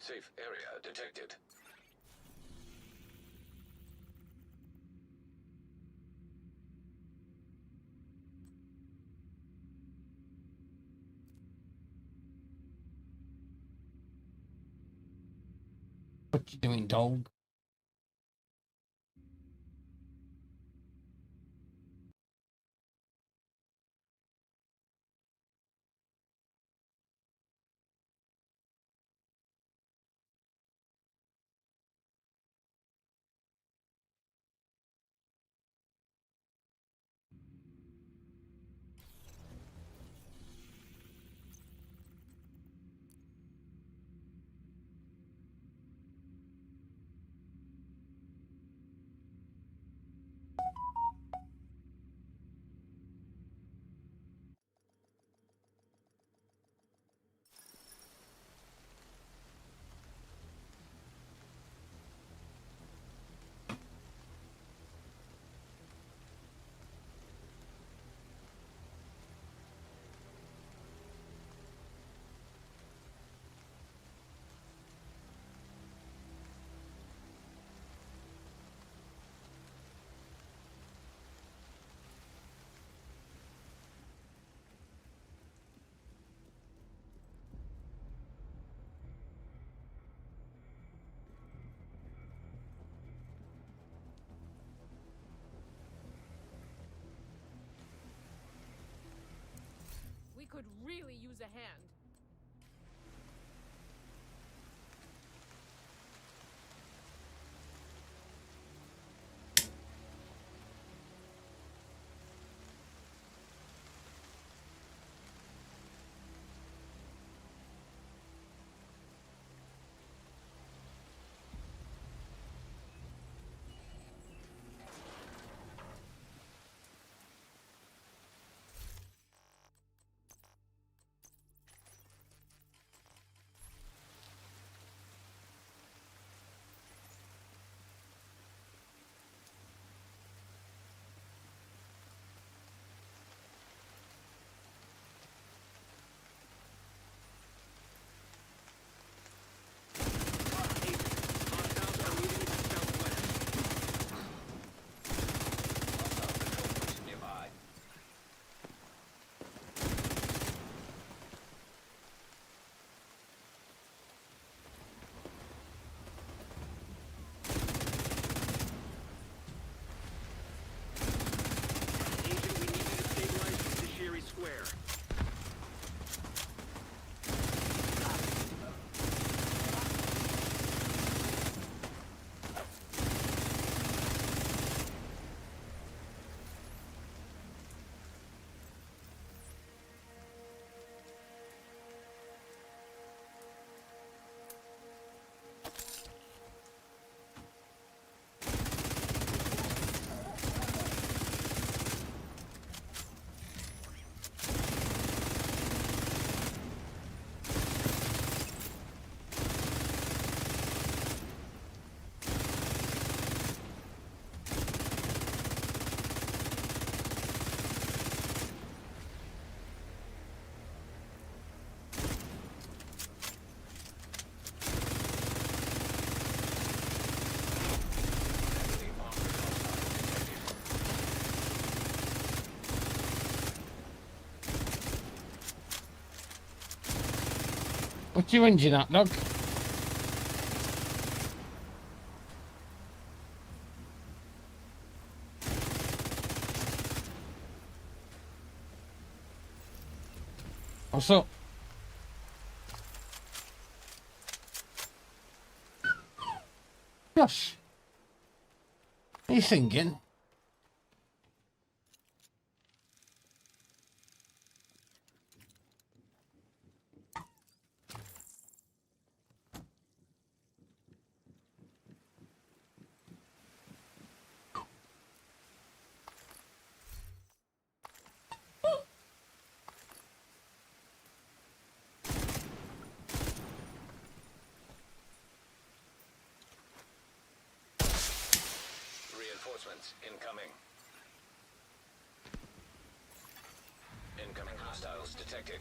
Safe area detected. What you doing, dog? We could really use a hand. What's your engine at, dog? What's up? Josh, what are you thinking? Reinforcements incoming. Incoming hostiles detected.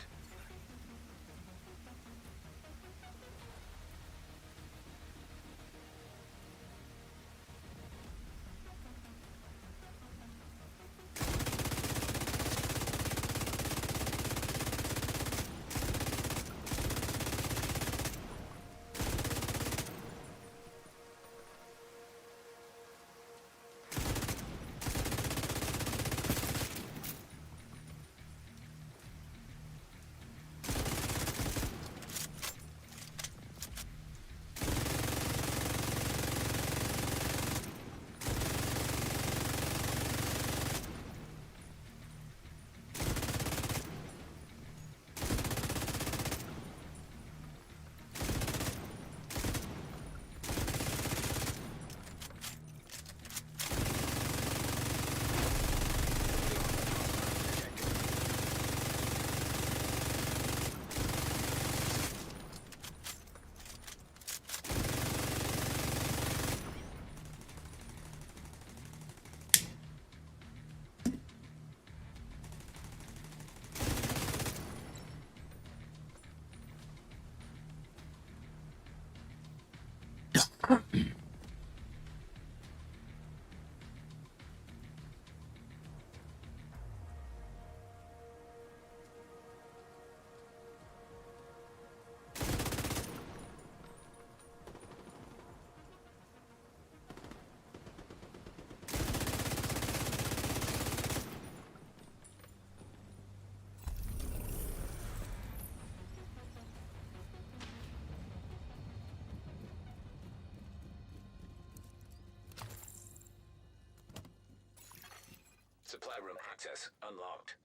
Supply room access unlocked.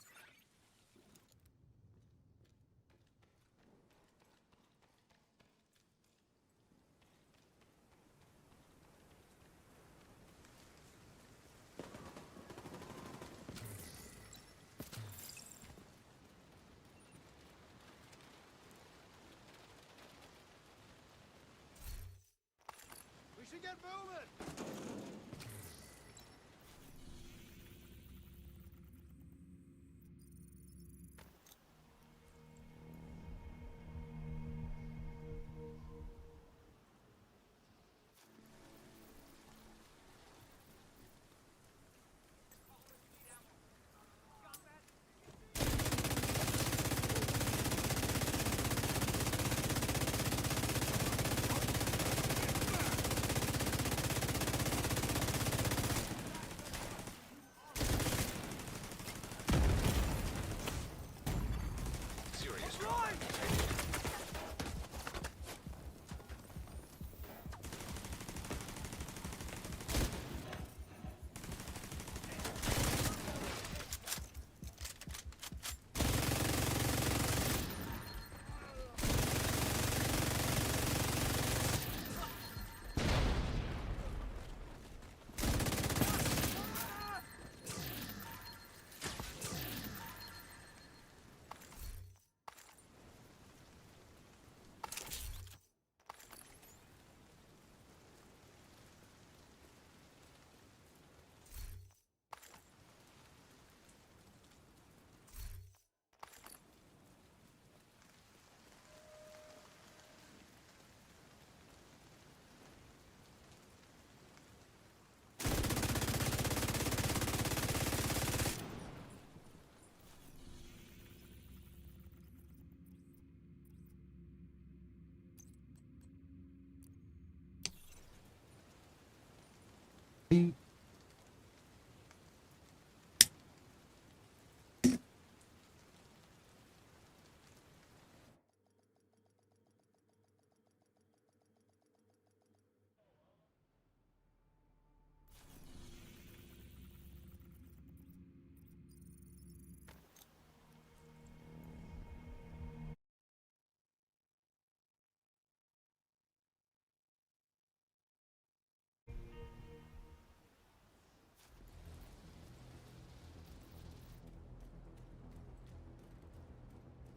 We should get moving! Serious trauma detected.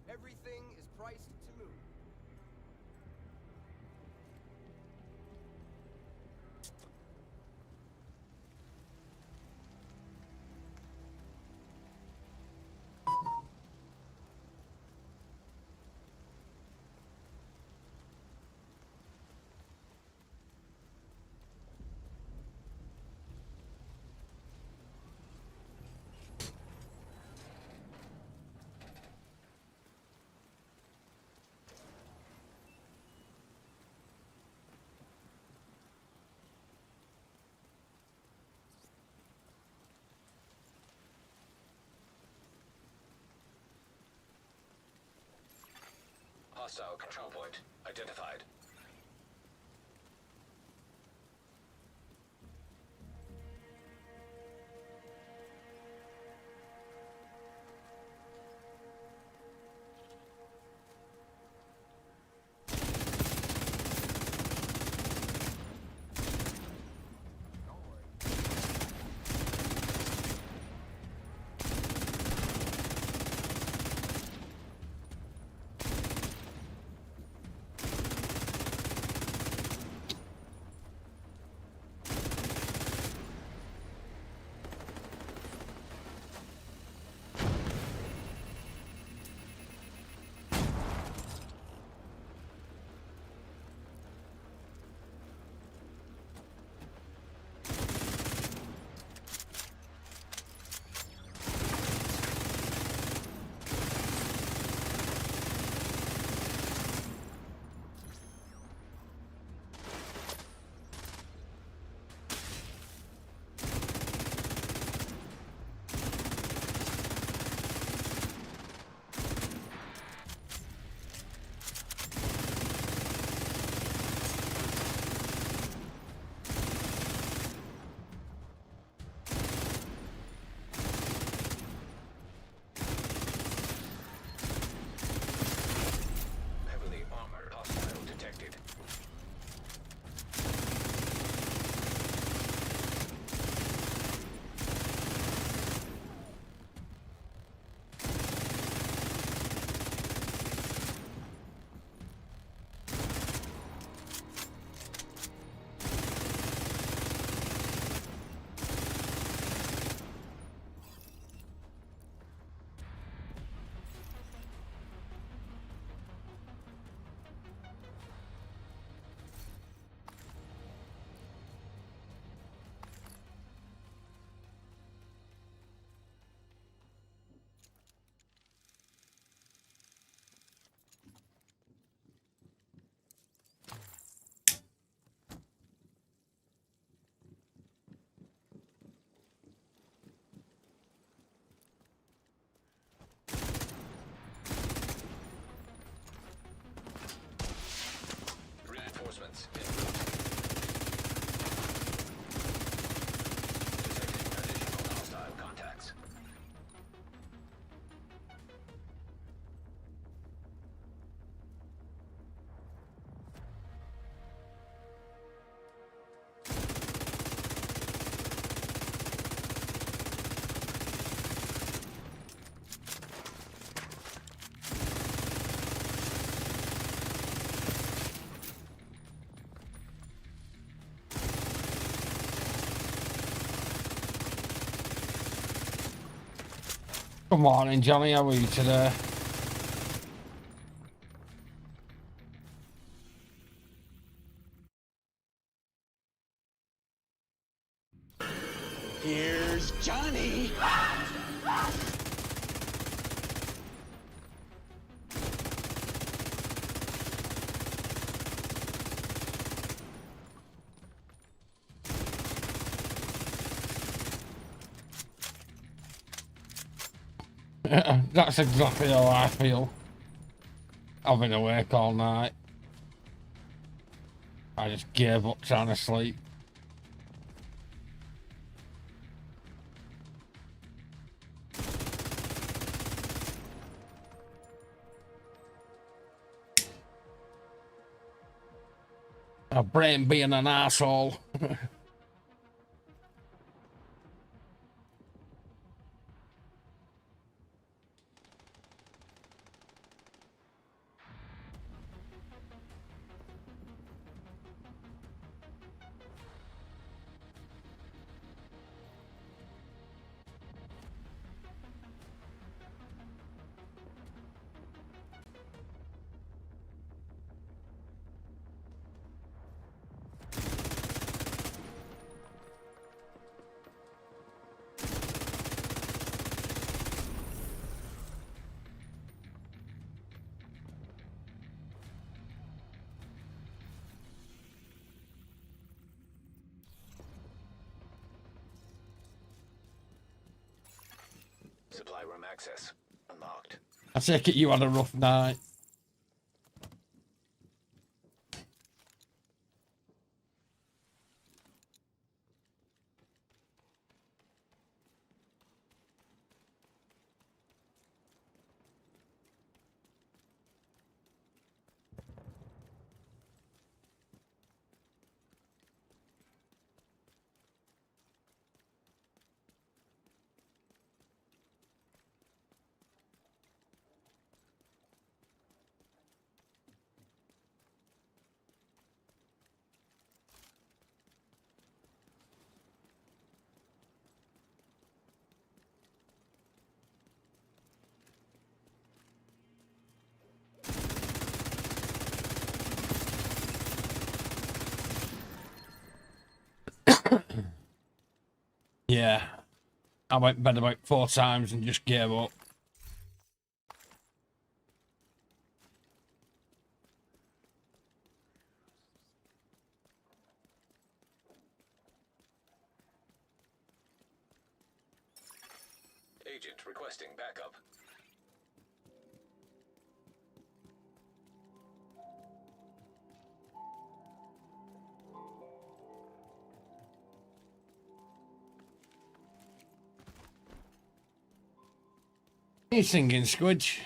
Everything is priced to move. Hostile control point identified. Good morning, Johnny. How are you today? Here's Johnny. That's exactly how I feel. I've been awake all night. I just gave up trying to sleep. My brain being an asshole. Supply room access unlocked. I take it you had a rough night. Yeah. I went to bed about 4 times and just gave up. Agent requesting backup. You singing, Squidge?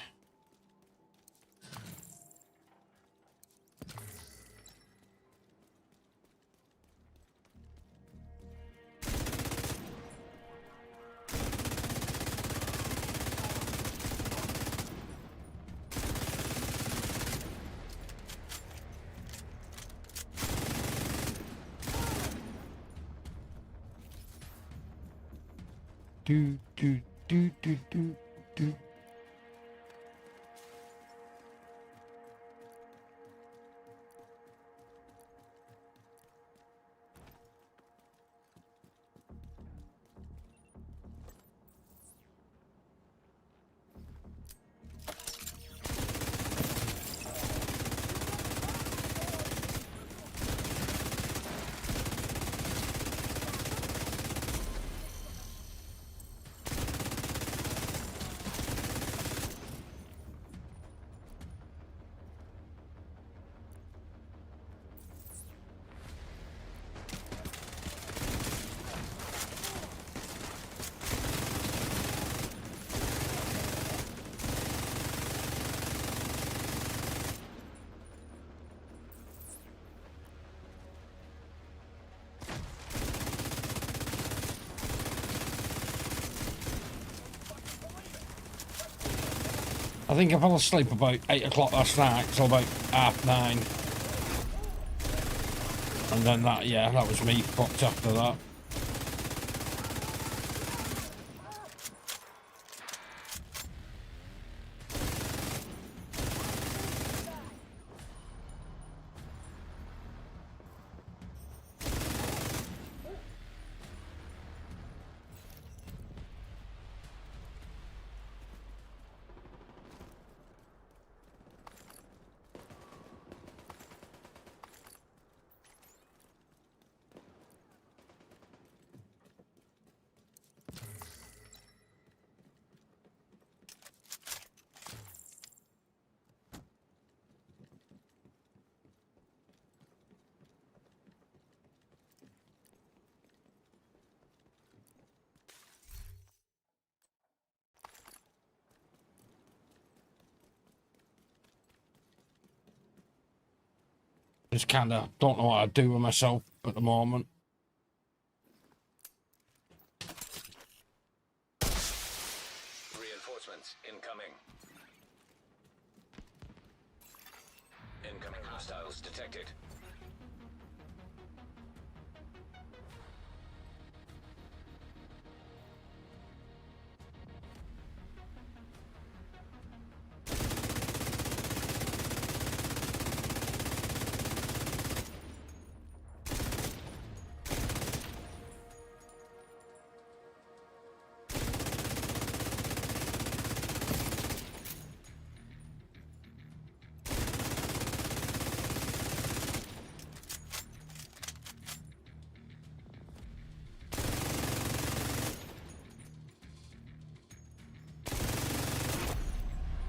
Do do do do do do. I think I fell asleep about 8 o'clock last night till about 9:30. And then that was me fucked after that. Just kind of don't know what to do with myself at the moment. Reinforcements incoming. Incoming hostiles detected.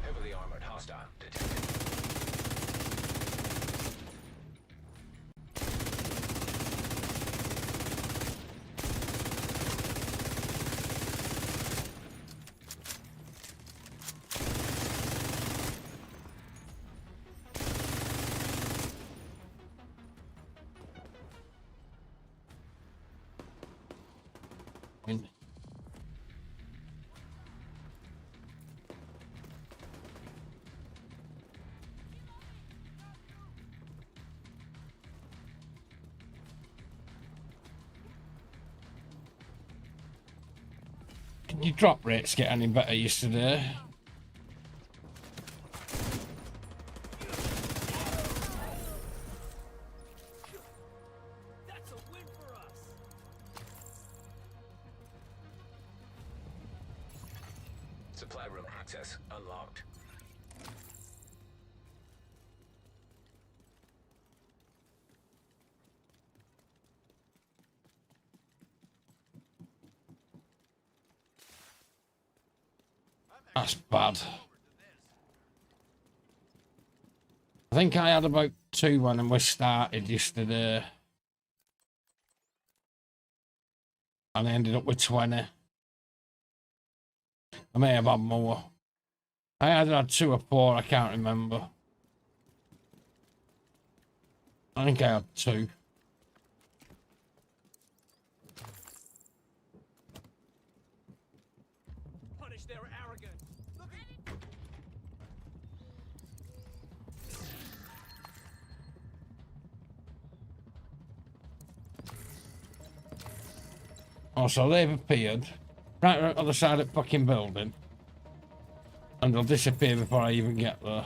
Heavily armored hostile detected. Did your drop rates get any better yesterday? That's a win for us. Supply room access unlocked. That's bad. I think I had about 2 when we started yesterday. And I ended up with 20. I may have had more. I either had 2 or 4, I can't remember. I think I had 2. Punish their arrogance. Look at Oh, so they've appeared right on the other side of the fucking building. And they'll disappear before I even get there.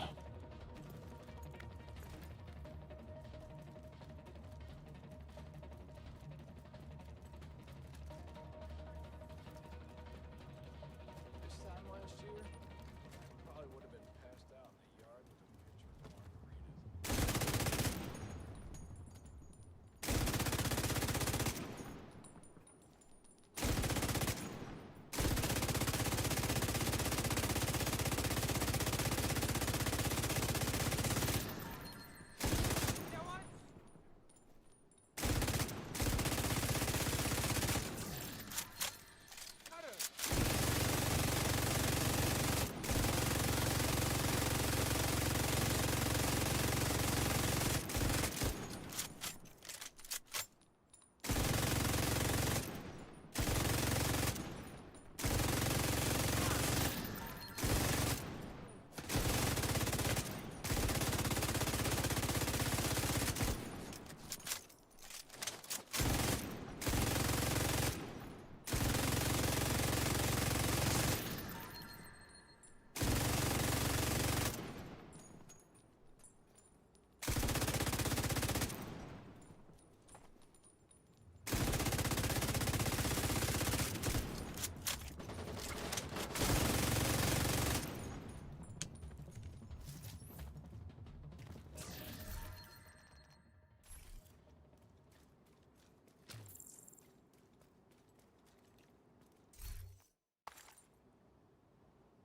this time last year, probably would have been passed out in the yard with a pitcher of margaritas.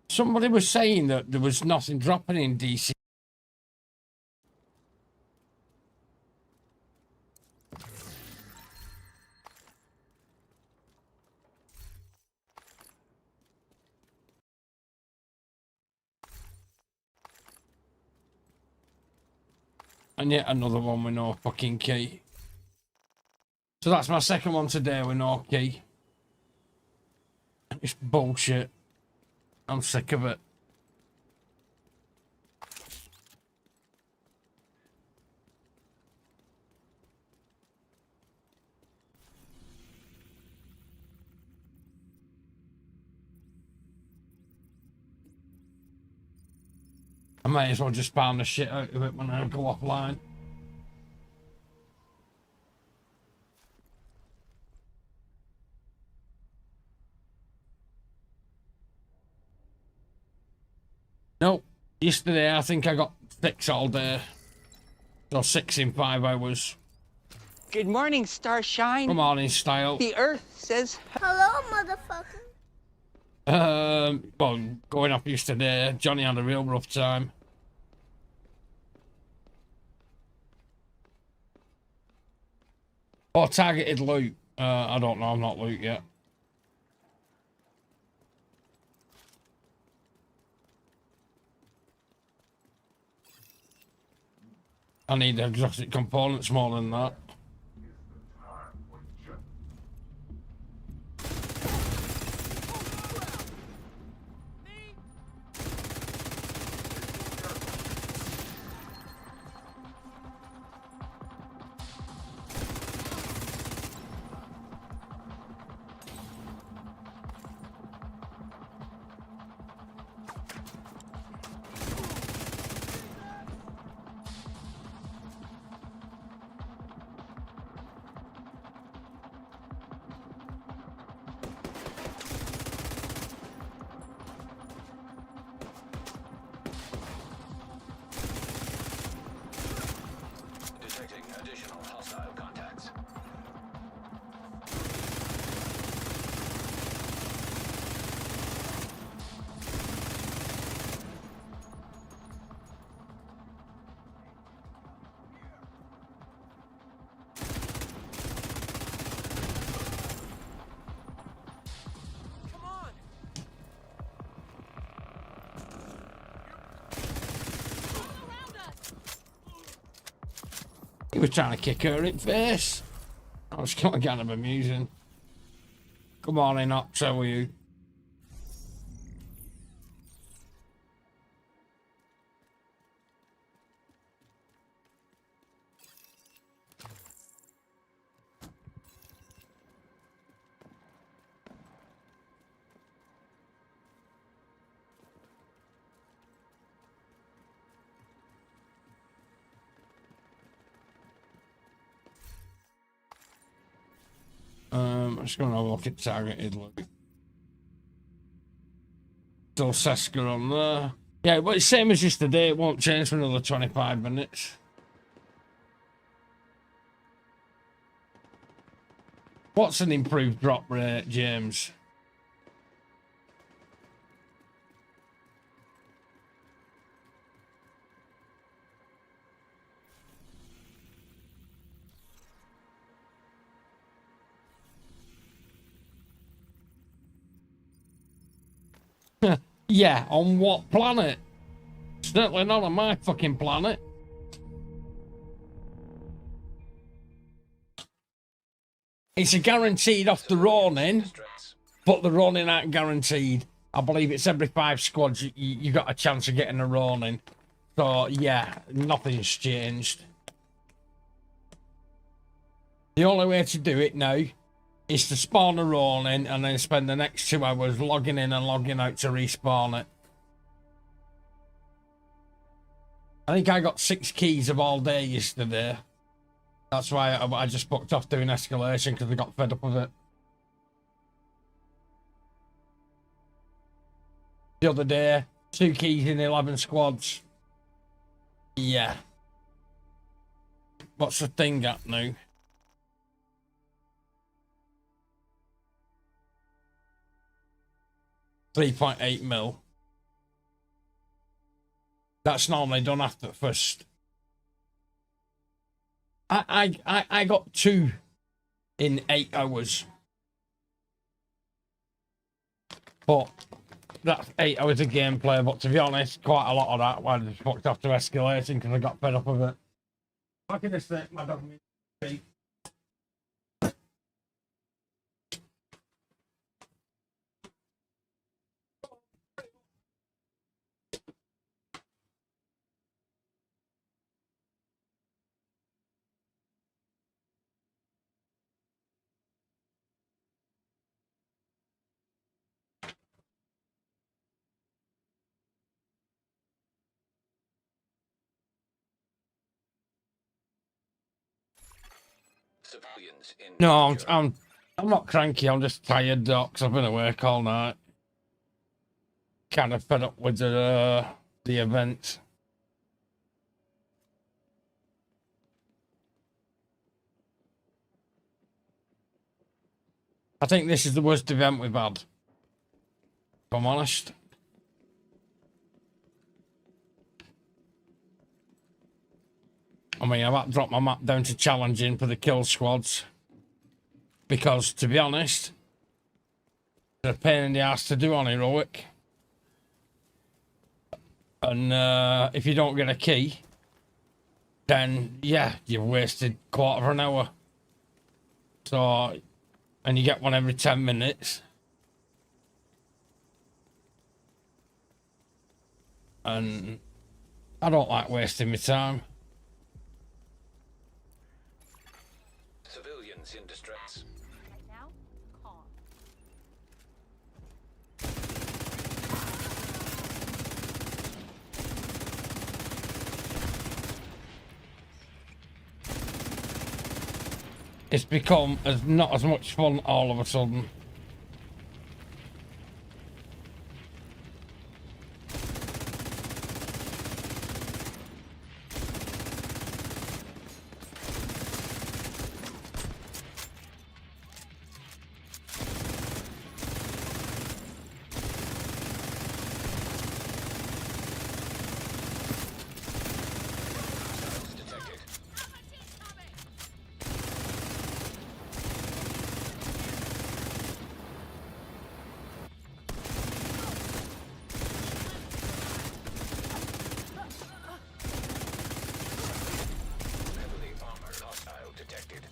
Somebody was saying that there was nothing dropping in DC. And yet another one with no fucking key. So that's my second one today with no key. It's bullshit. I'm sick of it. I might as well just pound the shit out of it when I go offline. Nope. Yesterday I think I got 6 all day. So 6 in 5 hours. Good morning, Starshine. Good morning, style. The Earth says Hello, motherfucker. Well, going up yesterday, Johnny had a real rough time. Or targeted loot. I don't know, I'm not loot yet. I need exotic components more than that. Detecting additional hostile contacts. Come on! He was trying to kick her in the face. I was kind of amusing. Come on in, Ox, how are you? I'm just going to have a look at targeted loot. Still Seska on there. Yeah, but it's same as yesterday. It won't change for another 25 minutes. What's an improved drop rate, James? Yeah, on what planet? Certainly not on my fucking planet. It's a guaranteed off the Ronin, Distress. but the Ronin aren't guaranteed. I believe it's every 5 squads you got a chance of getting a Ronin. So, yeah, nothing's changed. The only way to do it now is to spawn a Ronin and then spend the next 2 hours logging in and logging out to respawn it. I think I got 6 keys of all day yesterday. That's why I just booked off doing escalation because I got fed up with it. The other day, 2 keys in 11 squads. Yeah. What's the thing at now? 3.8 mil. That's normally done after first. I got 2 in 8 hours. But that's 8 hours of gameplay. But to be honest, quite a lot of that I just fucked off to escalating because I got fed up with it. Look at this thing, my dog. Civilians in No, danger. I'm not cranky. I'm just tired, Doc, 'cause I've been at work all night. Kind of fed up with the event. I think this is the worst event we've had, if I'm honest. I mean, I've had to drop my map down to challenging for the kill squads. Because, to be honest, they're a pain in the ass to do on heroic. And if you don't get a key, then, yeah, you've wasted quarter of an hour. So, and you get one every 10 minutes. And I don't like wasting my time. Civilians in distress. Right now, calm. It's become not as much fun all of a sudden. Detected. Heavily armored hostile detected.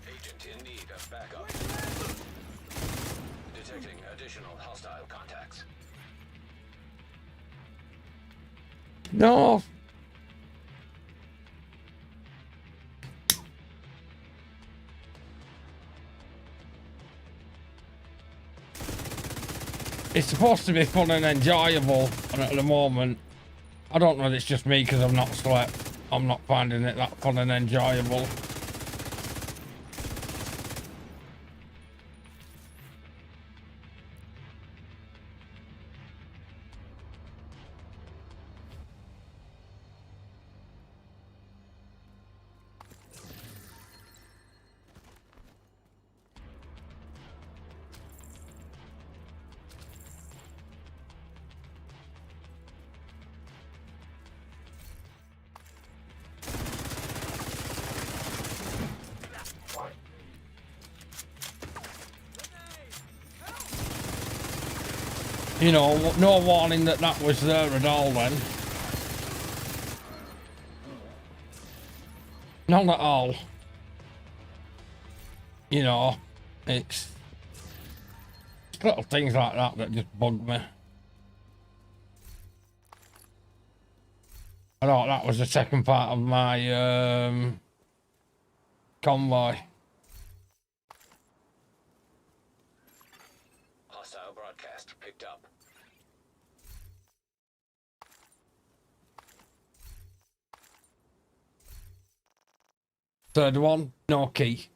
Agent in need of backup. Detecting additional hostile contacts. No. It's supposed to be fun and enjoyable, and at the moment, I don't know if it's just me because I've not slept. I'm not finding it that fun and enjoyable. You know, no warning that that was there at all then. None at all. You know, it's little things like that that just bug me. I thought that was the second part of my convoy. Hostile broadcast picked up. Third one, no key.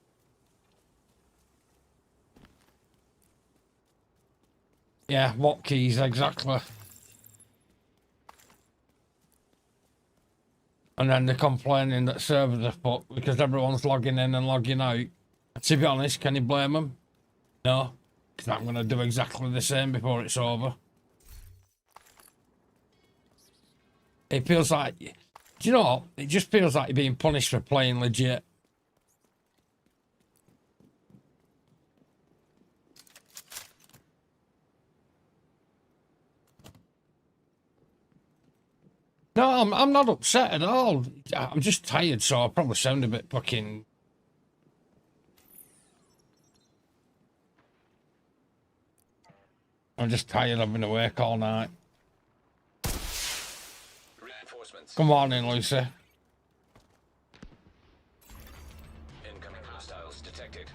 Yeah, what keys exactly? And then they're complaining that servers are fucked because everyone's logging in and logging out. To be honest, can you blame them? No, because I'm going to do exactly the same before it's over. It feels like, do you know what? It just feels like you're being punished for playing legit. No, I'm not upset at all. I'm just tired, so I probably sound a bit fucking... I'm just tired. I've been awake all night. Reinforcements. Good morning, Lucy. Incoming hostiles detected.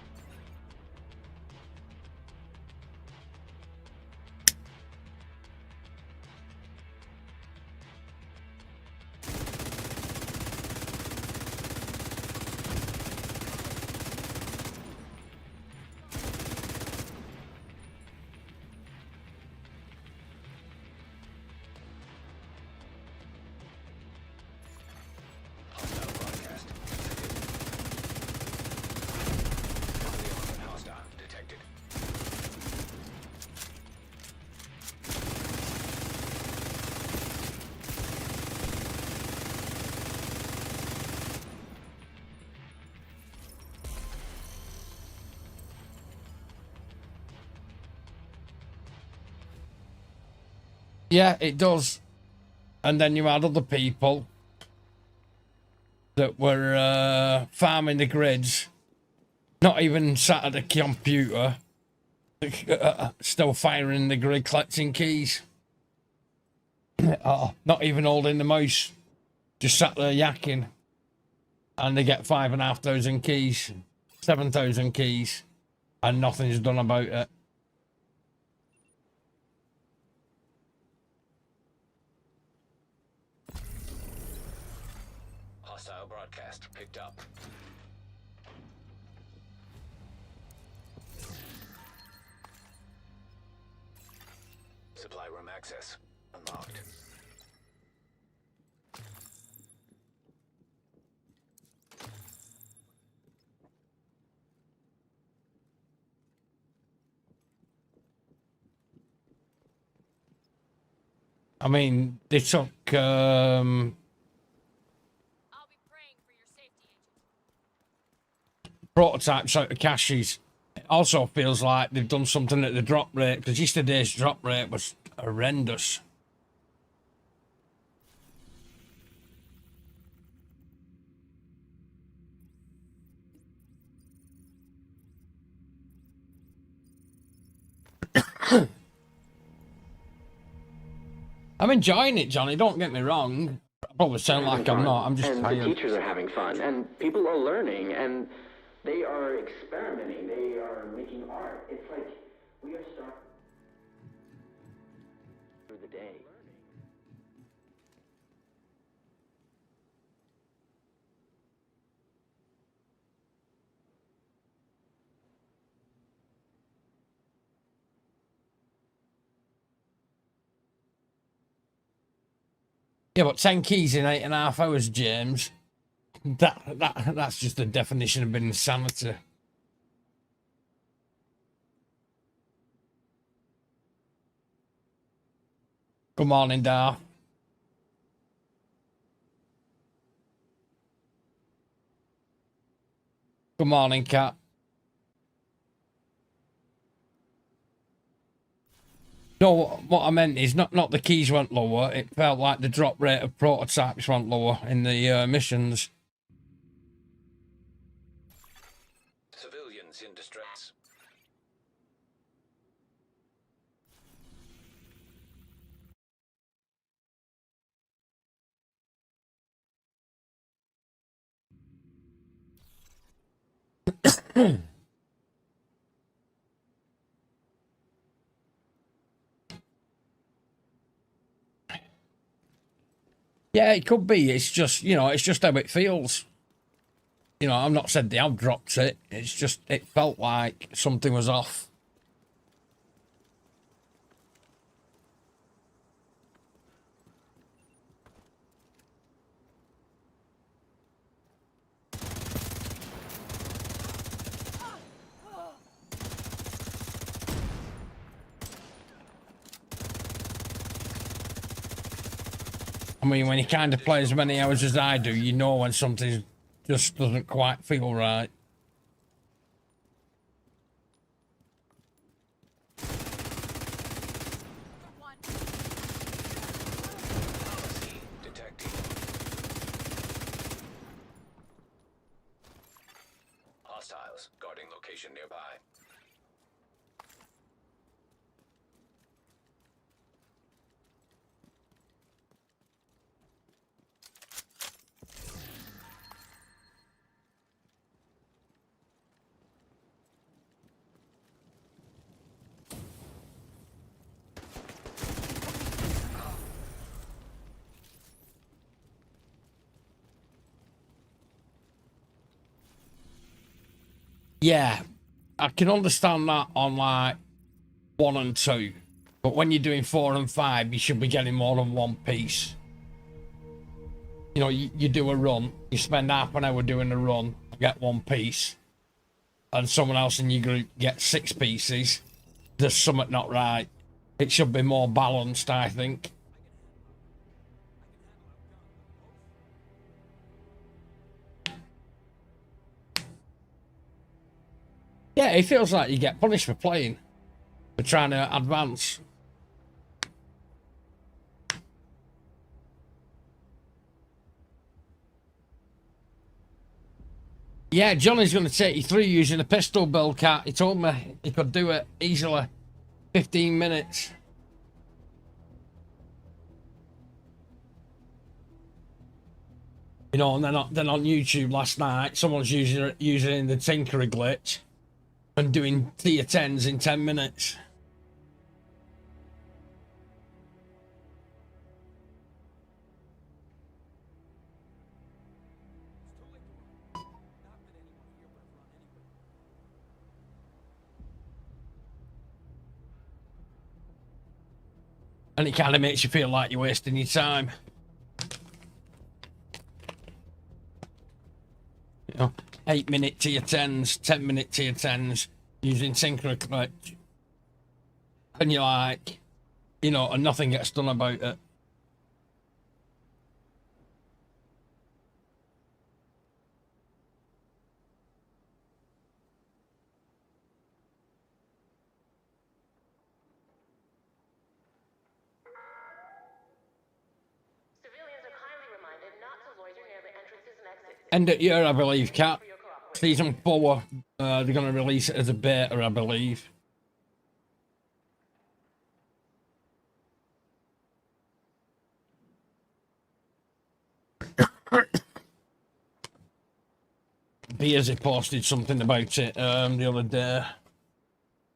Hostile broadcast detected. Hostile detected. Yeah, it does. And then you had other people that were farming the grids, not even sat at a computer, still firing the grid, collecting keys. Not even holding the mouse, just sat there yakking. And they get 5,500 keys, 7,000 keys, and nothing's done about it. Hostile broadcast picked up. Supply room access unlocked. I mean, they took I'll be praying for your safety, Agent. prototypes out of caches. It also feels like they've done something at the drop rate, because yesterday's drop rate was horrendous. I'm enjoying it, Johnny, don't get me wrong. I probably sound like I'm not, I'm just and tired. the teachers are having fun, and people are learning, and they are experimenting. They are making art. It's like we are starting through the day. Yeah, but 10 keys in 8.5 hours, James. That's just the definition of insanity. Good morning, Dar. Good morning, Cat. No, what I meant is not the keys went lower. It felt like the drop rate of prototypes went lower in the missions. Civilians in distress. Yeah, it could be. It's just, you know, it's just how it feels. You know, I've not said they have dropped it. It's just, it felt like something was off. I mean, when you kind of play as many hours as I do, you know when something just doesn't quite feel right. Detecting. Hostiles guarding location nearby. Yeah, I can understand that on like 1 and 2, but when you're doing 4 and 5, you should be getting more than one piece. You know, you do a run, you spend half an hour doing a run, get one piece, and someone else in your group gets 6 pieces. There's something not right. It should be more balanced, I think. Yeah, it feels like you get punished for playing, for trying to advance. Yeah, Johnny's going to take you through using a pistol build, cat. He told me he could do it easily. 15 minutes. You know, and then on YouTube last night, someone's using the Tinkerer glitch and doing tier 10s in 10 minutes. And it kind of makes you feel like you're wasting your time. You know, 8-minute tier 10s, 10-minute tier 10s using Tinkerer glitch. And you're like, you know, and nothing gets done about it. Civilians are kindly reminded not to loiter near the entrances and exits. End of year, I believe, Cat. Season 4, they're going to release it as a beta, I believe. Beersy posted something about it the other day.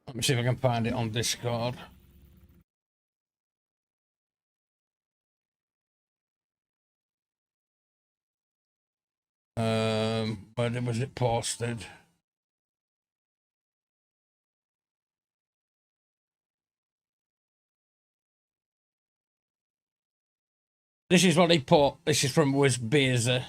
Let me see if I can find it on Discord. Where was it posted? This is what he put. This is from Beersy.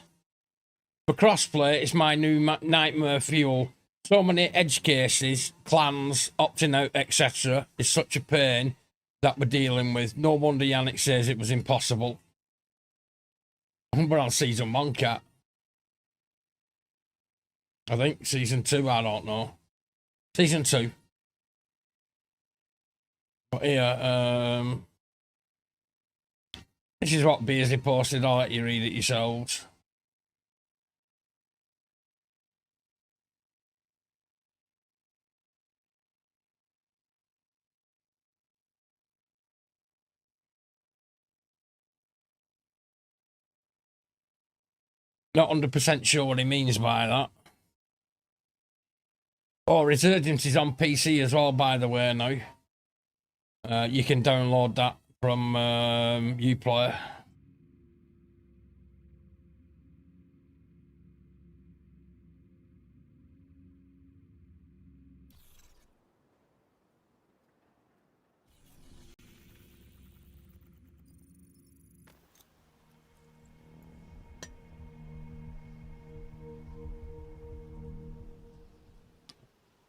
For crossplay, it's my new nightmare fuel. So many edge cases, clans, opting out, etc. is such a pain that we're dealing with. No wonder Yannick says it was impossible. We're on season 1, Cat. I think season 2, I don't know. Season 2. But here, this is what Beasley posted. I'll let you read it yourselves. Not 100% sure what he means by that. Oh, Resurgence is on PC as well, by the way, now. You can download that from Uplayer.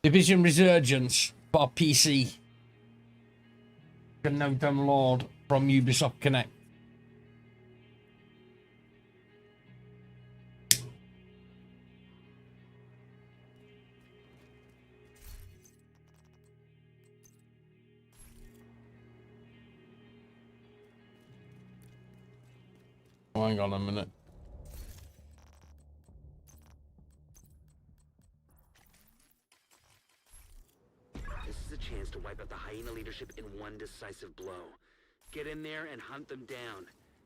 Division Resurgence for PC. You can now download from Ubisoft Connect. Oh, hang on a minute. This is a chance to wipe out the hyena leadership in one decisive blow. Get in there and hunt them down.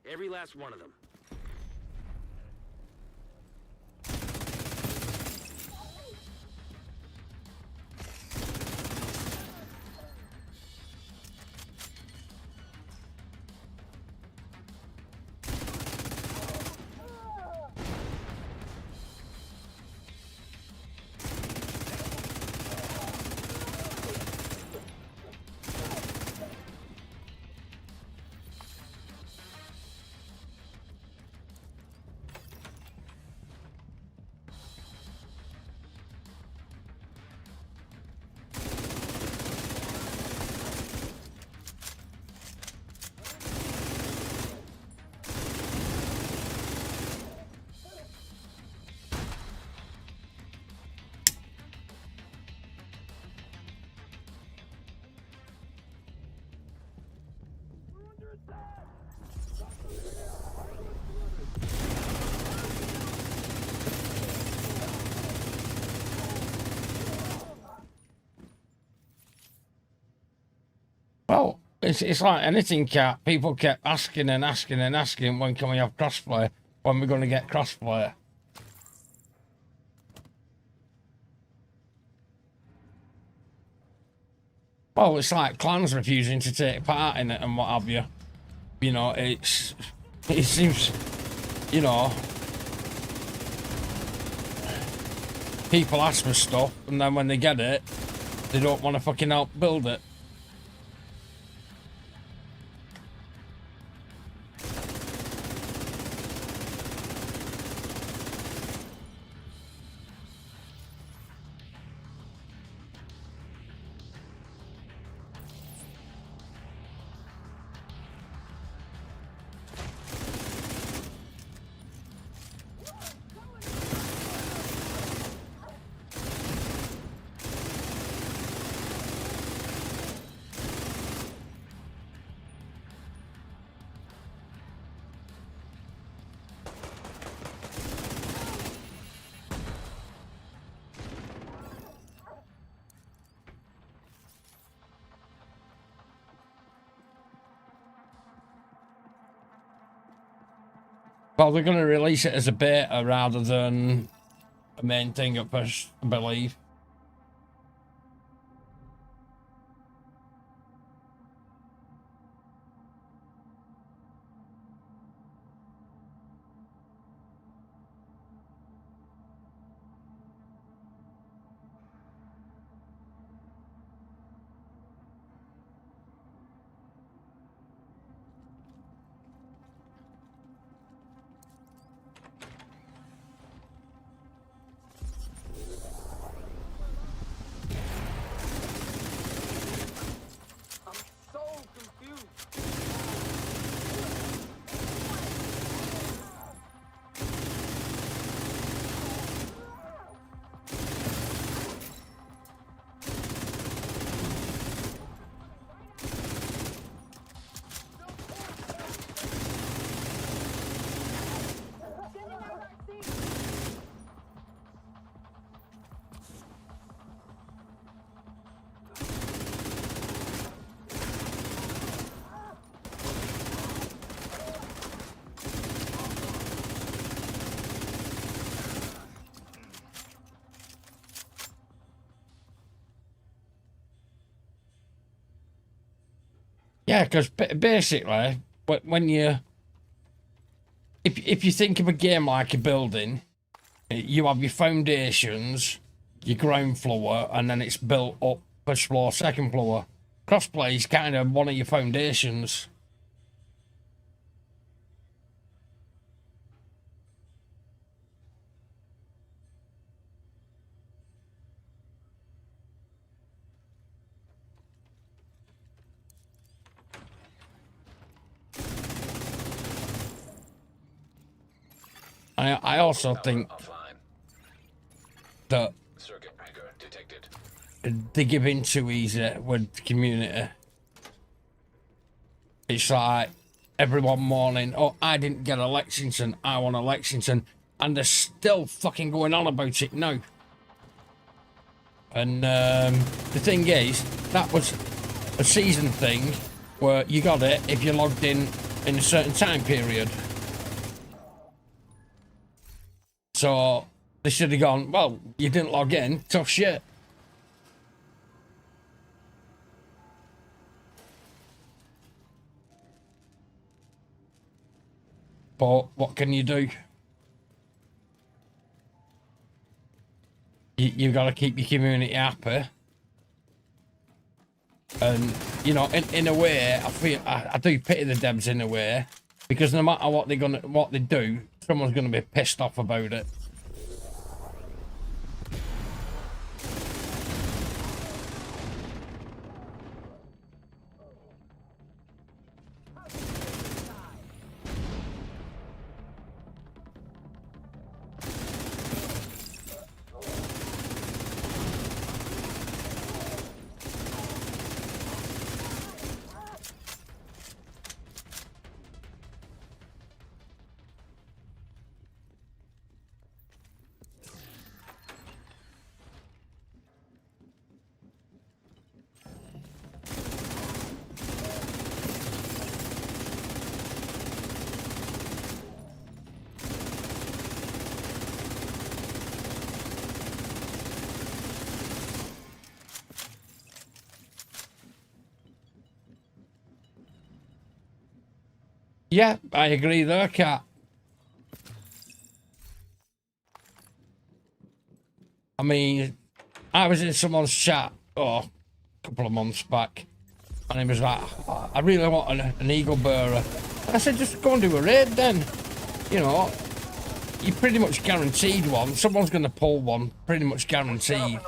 Every last one of them. Well, it's like anything, Cat. People kept asking and asking and asking, when can we have crossplay? When we're going to get crossplay? Well, it's like clans refusing to take part in it and what have you. You know, it seems, you know, people ask for stuff and then when they get it, they don't want to fucking help build it. Well, they're going to release it as a beta rather than a main thing at first, I believe. Yeah, because basically, when you, if you think of a game like a building, you have your foundations, your ground floor, and then it's built up first floor, second floor. Crossplay is kind of one of your foundations. I also Power think offline. that Circuit breaker detected. they give in too easy with the community. It's like every one morning, oh, I didn't get a Lexington, I want a Lexington, and they're still fucking going on about it now. And the thing is, that was a season thing where you got it if you logged in a certain time period. So they should have gone, well, you didn't log in, tough shit. But what can you do? You've got to keep your community happy. And, you know, in a way, I feel I do pity the devs in a way, because no matter what they do, someone's gonna be pissed off about it. Yeah, I agree there, Cat. I mean, I was in someone's chat, a couple of months back, and he was like, oh, I really want an eagle bearer. And I said, just go and do a raid then. You know, you're pretty much guaranteed one. Someone's going to pull one, pretty much guaranteed.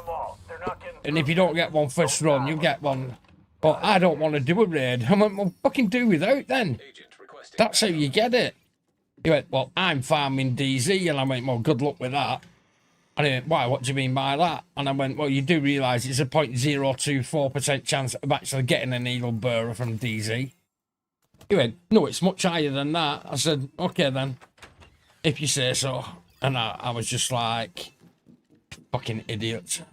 And if you don't get one first run, you'll get one. But I don't want to do a raid. I went, well, fucking do without then. Agent requesting. That's how you get it. He went, well, I'm farming DZ. And I went, well, good luck with that. And he went, why, what do you mean by that? And I went, well, you do realise it's a 0.024% chance of actually getting an eagle bearer from DZ. He went, no, it's much higher than that. I said, okay then, if you say so. And I was just like, fucking idiot.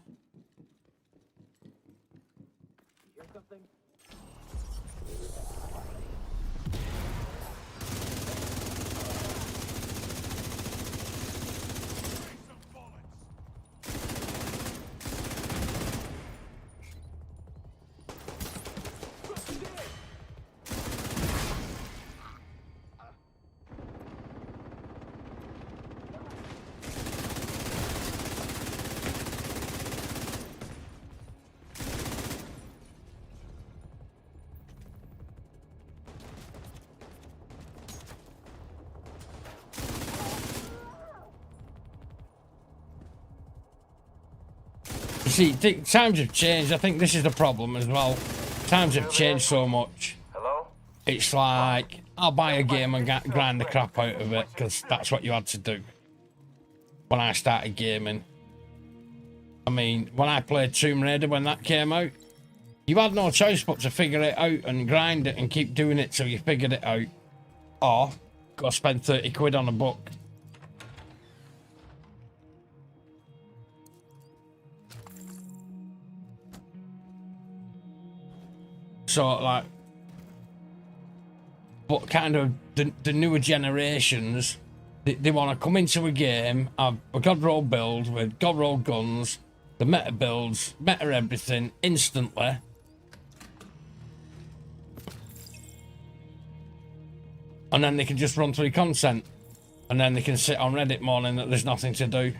You see, times have changed. I think this is the problem as well. Times have changed so much. Hello? It's like, I'll buy a game and grind the crap out of it, because that's what you had to do when I started gaming. I mean, when I played Tomb Raider when that came out, you had no choice but to figure it out and grind it and keep doing it till you figured it out. Or go spend 30 quid on a book. So, like, but kind of the newer generations, they want to come into a game, have a god roll build with god roll guns, the meta builds, meta everything instantly. And then they can just run through content. And then they can sit on Reddit morning that there's nothing to do.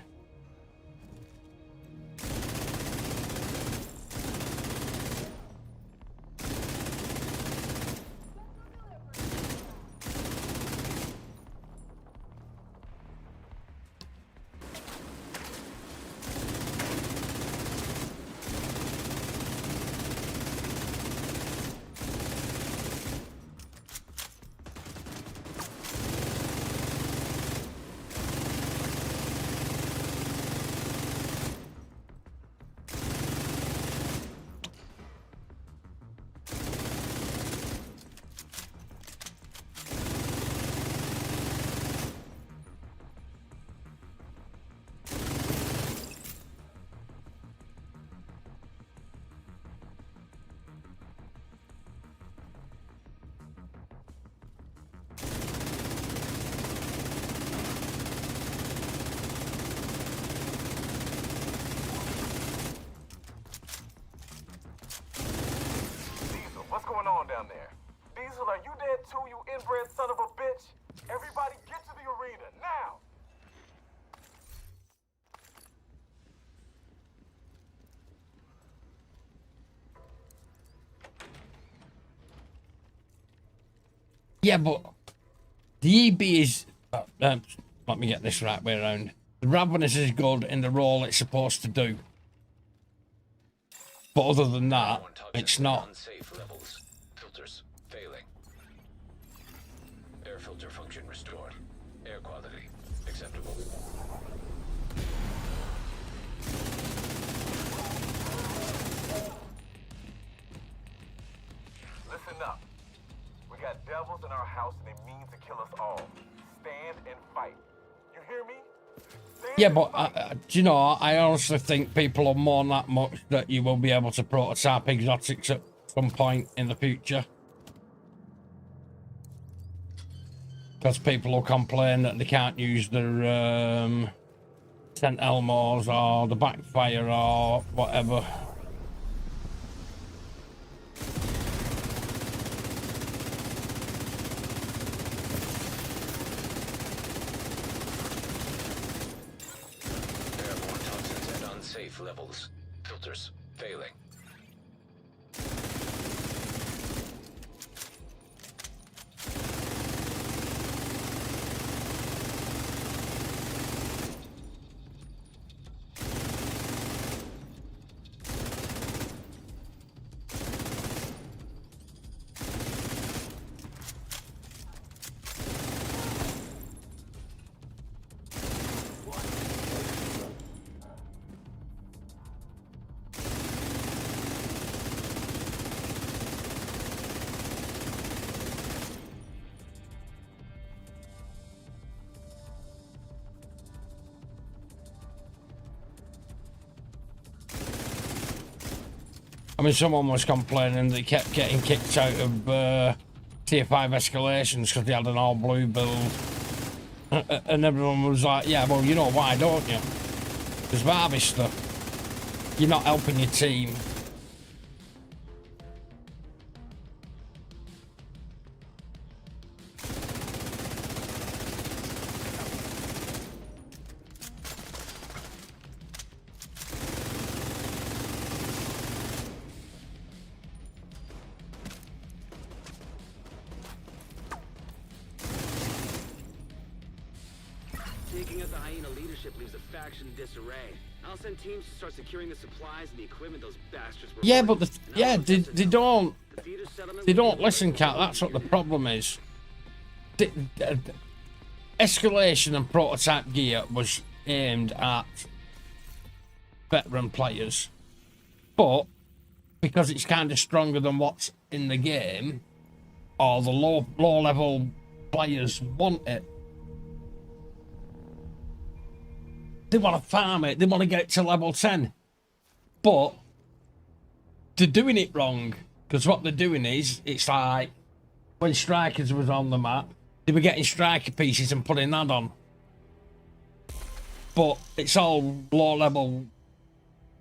Yeah, but the EB is... let me get this right way around. The Ravenous is good in the role it's supposed to do. But other than that, it's not. Unsafe levels. Filters failing. Air filter function restored. Air quality acceptable. Listen up. We got devils in our house and they mean to kill us all. Stand and fight. You hear me? Stand Yeah, and but fight. do you know, I honestly think people will mourn that much that you will be able to prototype exotics at some point in the future. Because people will complain that they can't use their St. Elmo's or the backfire or whatever. Airborne toxins at unsafe levels. Filters failing. I mean, someone was complaining they kept getting kicked out of Tier 5 escalations because they had an all-blue build. And everyone was like, yeah, well, you know why, don't you? Because Barbister, you're not helping your team. Taking out the hyena leadership leaves the faction in disarray. I'll send teams to start securing the supplies and the equipment those bastards were Yeah, hoarding. but And yeah, I'll assess they the don't. The feeder settlement They will don't be listen, the Cat. That's what the problem is. Escalation and prototype gear was aimed at veteran players, but because it's kind of stronger than what's in the game, or the low level players want it. They want to farm it. They want to get it to level 10, but they're doing it wrong. Because what they're doing is, it's like when Strikers was on the map, they were getting striker pieces and putting that on. But it's all low level,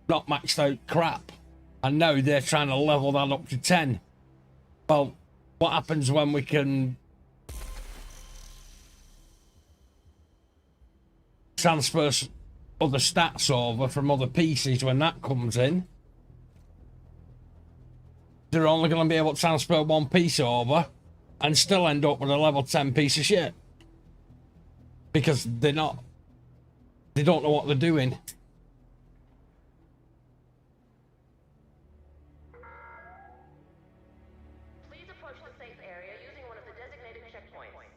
not maxed out crap. And now they're trying to level that up to 10. Well, what happens when we can transfer other stats over from other pieces when that comes in? They're only going to be able to transfer one piece over and still end up with a level 10 piece of shit. Because they don't know what they're doing. Please approach the safe area using one of the designated checkpoints.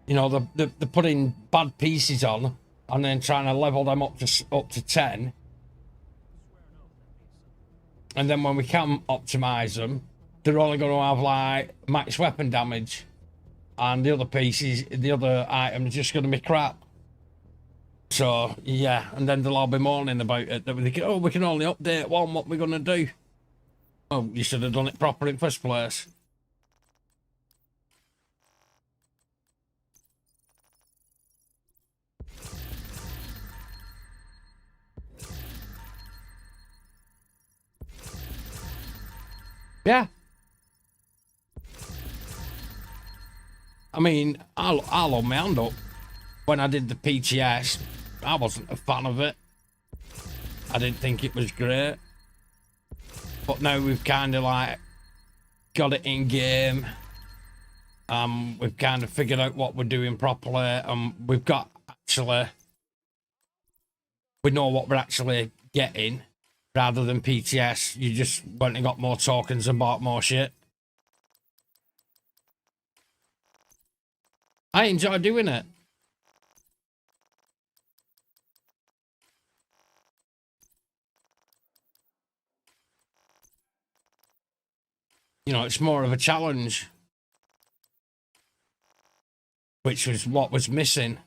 You know, they're putting bad pieces on and then trying to level them up to 10. And then when we can optimize them, they're only going to have like max weapon damage, and the other pieces, the other items, are just going to be crap. So yeah, and then they'll all be moaning about it. That we can only update one. What we're going to do? Oh, you should have done it proper in first place. Yeah. I mean, I'll hold my hand up. When I did the PTS, I wasn't a fan of it. I didn't think it was great. But now we've kind of like got it in game. We've kind of figured out what we're doing properly. We've got actually, we know what we're actually getting. Rather than PTS, you just went and got more tokens and bought more shit. I enjoy doing it. You know, it's more of a challenge. Which was what was missing.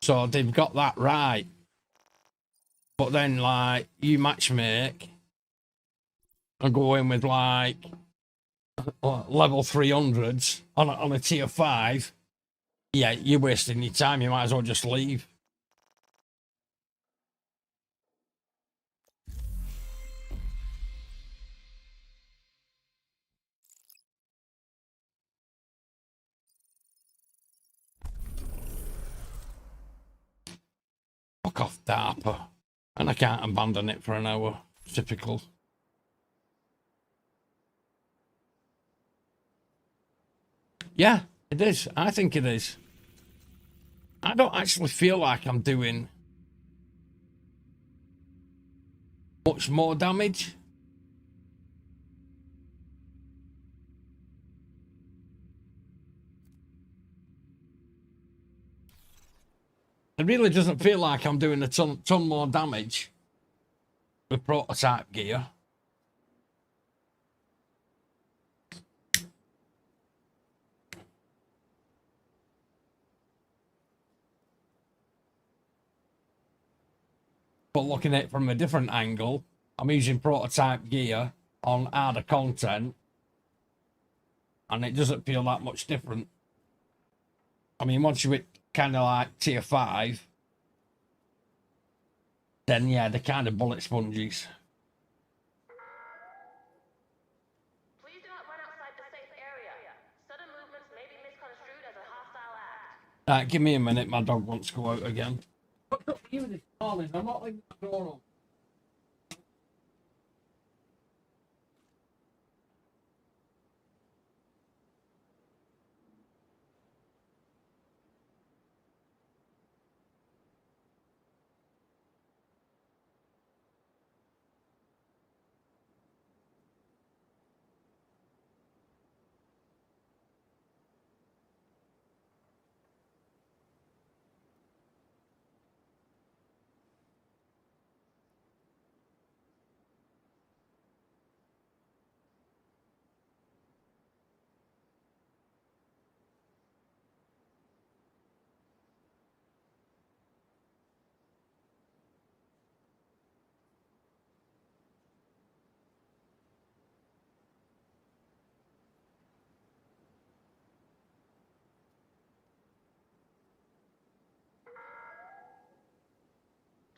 So they've got that right. But then, like, you matchmake and go in with, like, level 300s on a tier 5. Yeah, you're wasting your time. You might as well just leave. Fuck off, DARPA. And I can't abandon it for an hour. Typical. Yeah, it is. I think it is. I don't actually feel like I'm doing much more damage. It really doesn't feel like I'm doing a ton more damage with prototype gear. But looking at it from a different angle, I'm using prototype gear on harder content, and it doesn't feel that much different. I mean, once you hit kind of like tier 5, then yeah, they're kind of bullet sponges. Please do not run outside the safe area. Sudden movements may be misconstrued as a hostile act. Give me a minute, my dog wants to go out again. I'm not leaving the door open.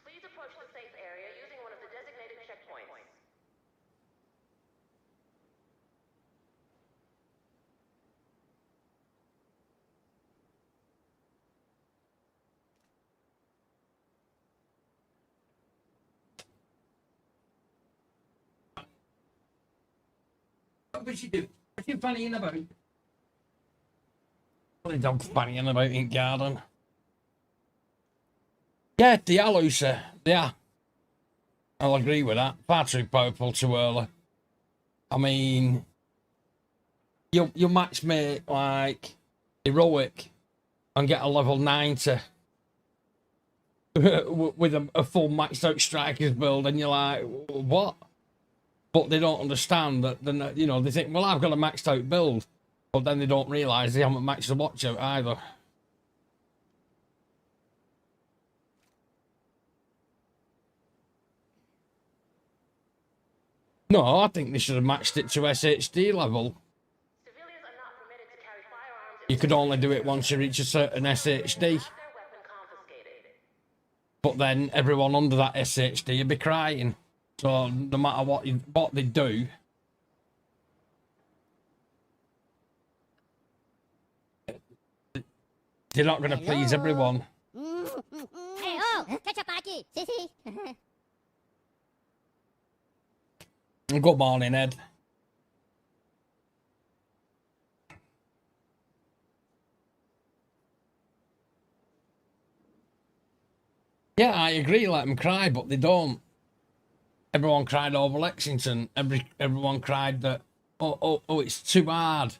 Please approach the safe area using one of the designated checkpoints. What would you do? What are you fannying about? What are the dogs fannying about in garden? Yeah, they are looser. They are. I'll agree with that. Far too powerful too early. I mean, you match mate like heroic and get a level 90 with a full maxed out strikers build, and you're like, what? But they don't understand that. Then you know, they think, well, I've got a maxed out build, but then they don't realise they haven't maxed the watch out either. No, I think they should have matched it to SHD level. Civilians are not permitted to carry firearms. You could only do it once you reach a certain SHD. Their weapon confiscated. But then everyone under that SHD would be crying. So no matter what they do, they're not going to please everyone. Hey, oh, catch up aquí. Sí, sí. Good morning, Ed. Yeah, I agree, let them cry, but they don't. Everyone cried over Lexington. Everyone cried that, oh, it's too hard.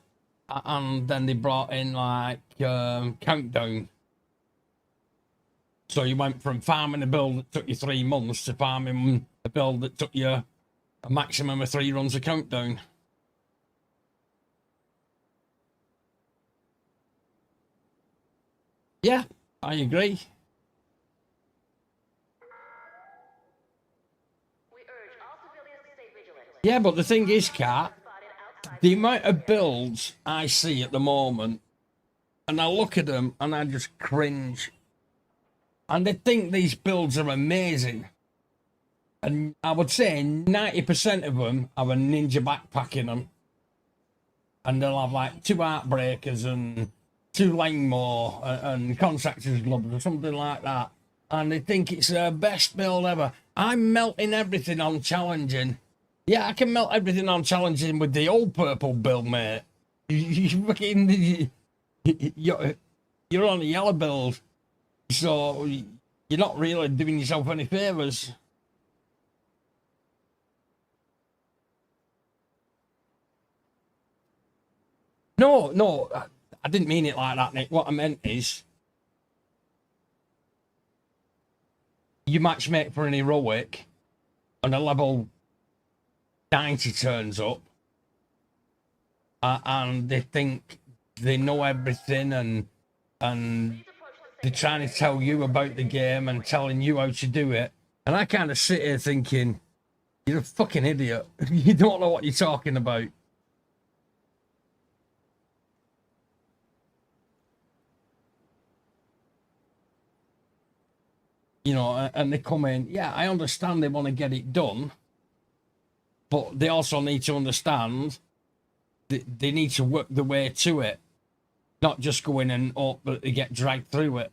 And then they brought in, like, Countdown. So you went from farming a build that took you 3 months to farming a build that took you a maximum of 3 runs of Countdown. Yeah, I agree. We urge all civilians to stay vigilant. Yeah, but the thing is, Kat, the amount of builds I see at the moment, and I look at them and I just cringe. And they think these builds are amazing. And I would say 90% of them have a ninja backpack in them. And they'll have like 2 Heartbreakers and 2 Langmore and Contractors Gloves or something like that. And they think it's their best build ever. I'm melting everything on challenging. Yeah, I can melt everything on challenging with the old purple build, mate. You're on a yellow build. So you're not really doing yourself any favours. No, I didn't mean it like that, Nick. What I meant is, you matchmake for an heroic, and a level 90 turns up, and they think they know everything, and they're trying to tell you about the game and telling you how to do it. And I kind of sit here thinking, you're a fucking idiot. You don't know what you're talking about. You know, and they come in, yeah, I understand they want to get it done, but they also need to understand that they need to work the way to it, not just go in and hope that they get dragged through it.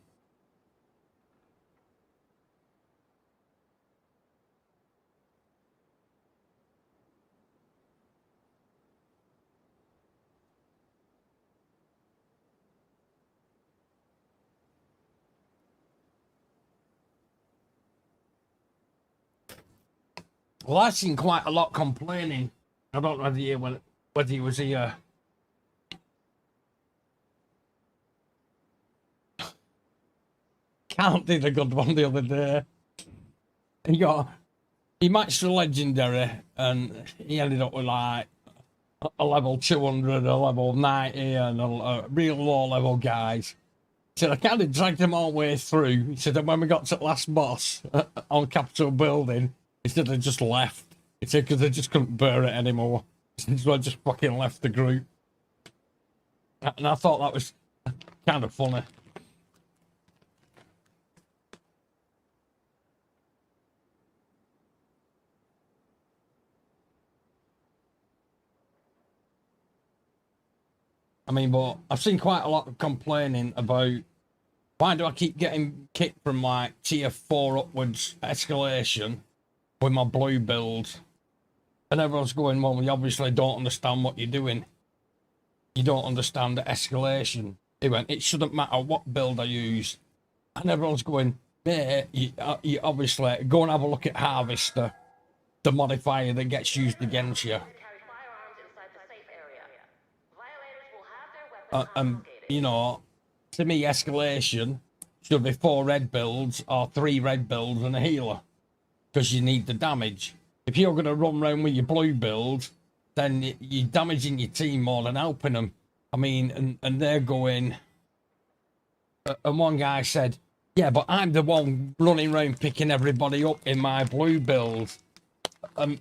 Well, I've seen quite a lot complaining. I don't know whether he was here. Count did a good one the other day. He matched the legendary, and he ended up with like a level 200, a level 90, and a real low level guys. He said, I kind of dragged him all the way through. He said, and when we got to the last boss on Capitol Building, he said they just left. He said, because they just couldn't bear it anymore. So I just fucking left the group. And I thought that was kind of funny. I mean, but I've seen quite a lot of complaining about why do I keep getting kicked from like tier 4 upwards escalation with my blue build? And everyone's going, well, you obviously don't understand what you're doing. You don't understand the escalation. He went, it shouldn't matter what build I use. And everyone's going, mate, you obviously go and have a look at Harvester, the modifier that gets used against you. You know, to me, escalation should be 4 red builds or 3 red builds and a healer, because you need the damage. If you're going to run around with your blue build, then you're damaging your team more than helping them. I mean, and they're going, and one guy said, yeah, but I'm the one running around picking everybody up in my blue build. And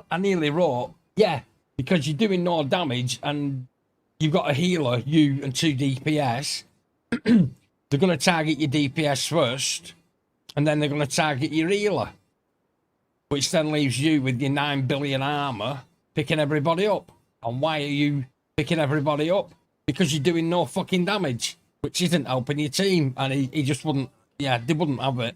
I nearly wrote, yeah, because you're doing no damage and you've got a healer, you and 2 DPS. They're going to target your DPS first, and then they're going to target your healer, which then leaves you with your 9 billion armor picking everybody up. And why are you picking everybody up? Because you're doing no fucking damage, which isn't helping your team. And he just wouldn't, yeah, they wouldn't have it.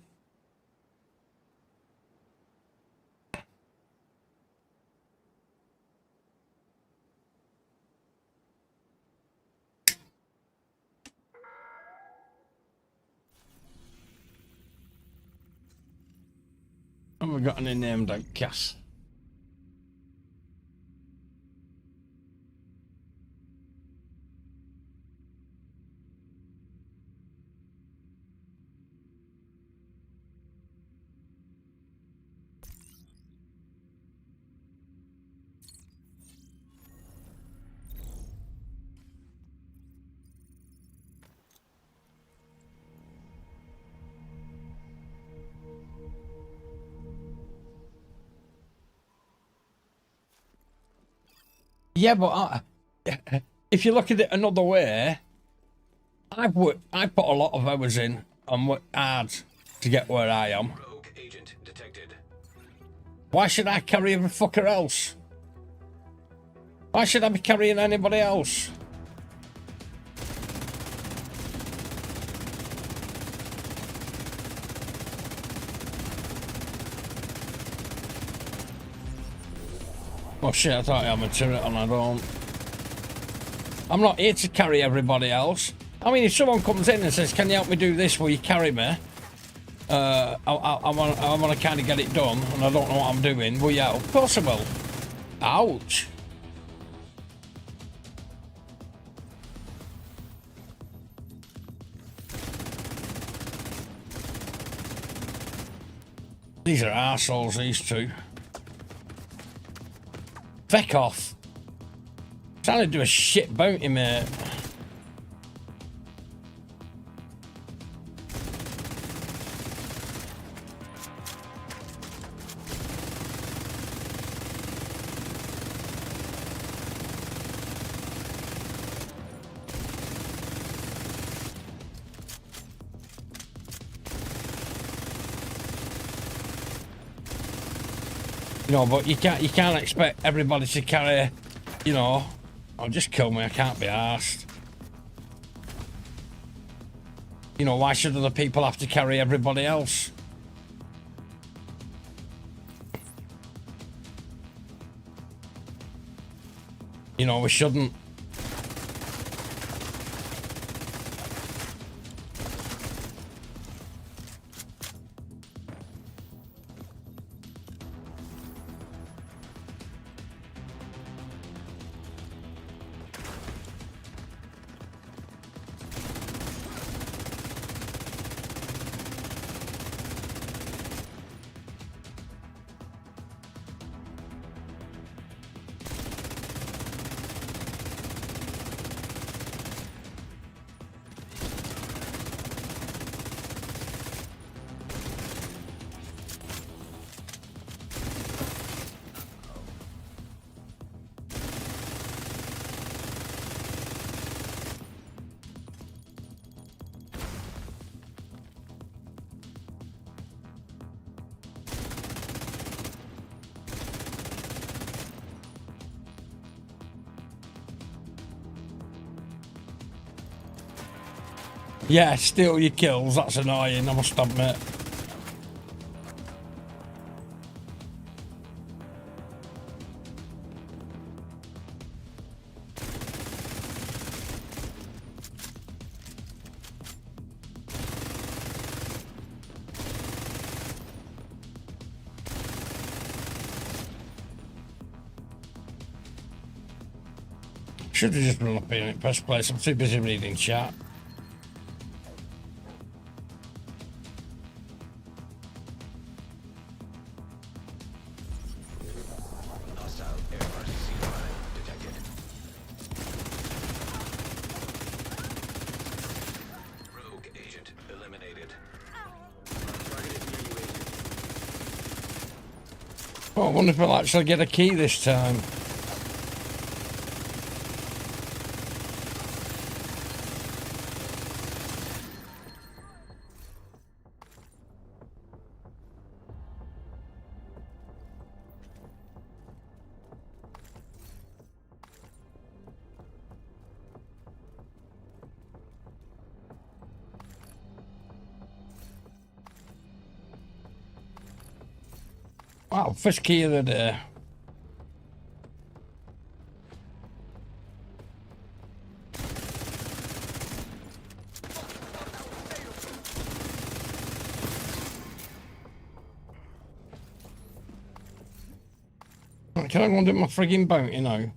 Have we got any named outcasts? Yeah, but if you look at it another way, I put a lot of hours in and worked hard to get where I am. Rogue agent detected. Why should I carry every fucker else? Why should I be carrying anybody else? Oh shit, I thought I had a turret and I don't. I'm not here to carry everybody else. I mean, if someone comes in and says, can you help me do this, will you carry me? I want to kind of get it done and I don't know what I'm doing. Well, yeah, of course I will. Ouch. These are arseholes, these two. Feck off. Trying to do a shit bounty, mate. You know, but you can't expect everybody to carry, you know, oh, just kill me, I can't be arsed. You know, why should other people have to carry everybody else? You know, we shouldn't. Yeah, steal your kills, that's annoying, I must admit. Should have just run up here in the first place, I'm too busy reading chat. Oh, I wonder if I'll actually get a key this time. Wow, first key of the day. Can I go and do my frigging bounty now?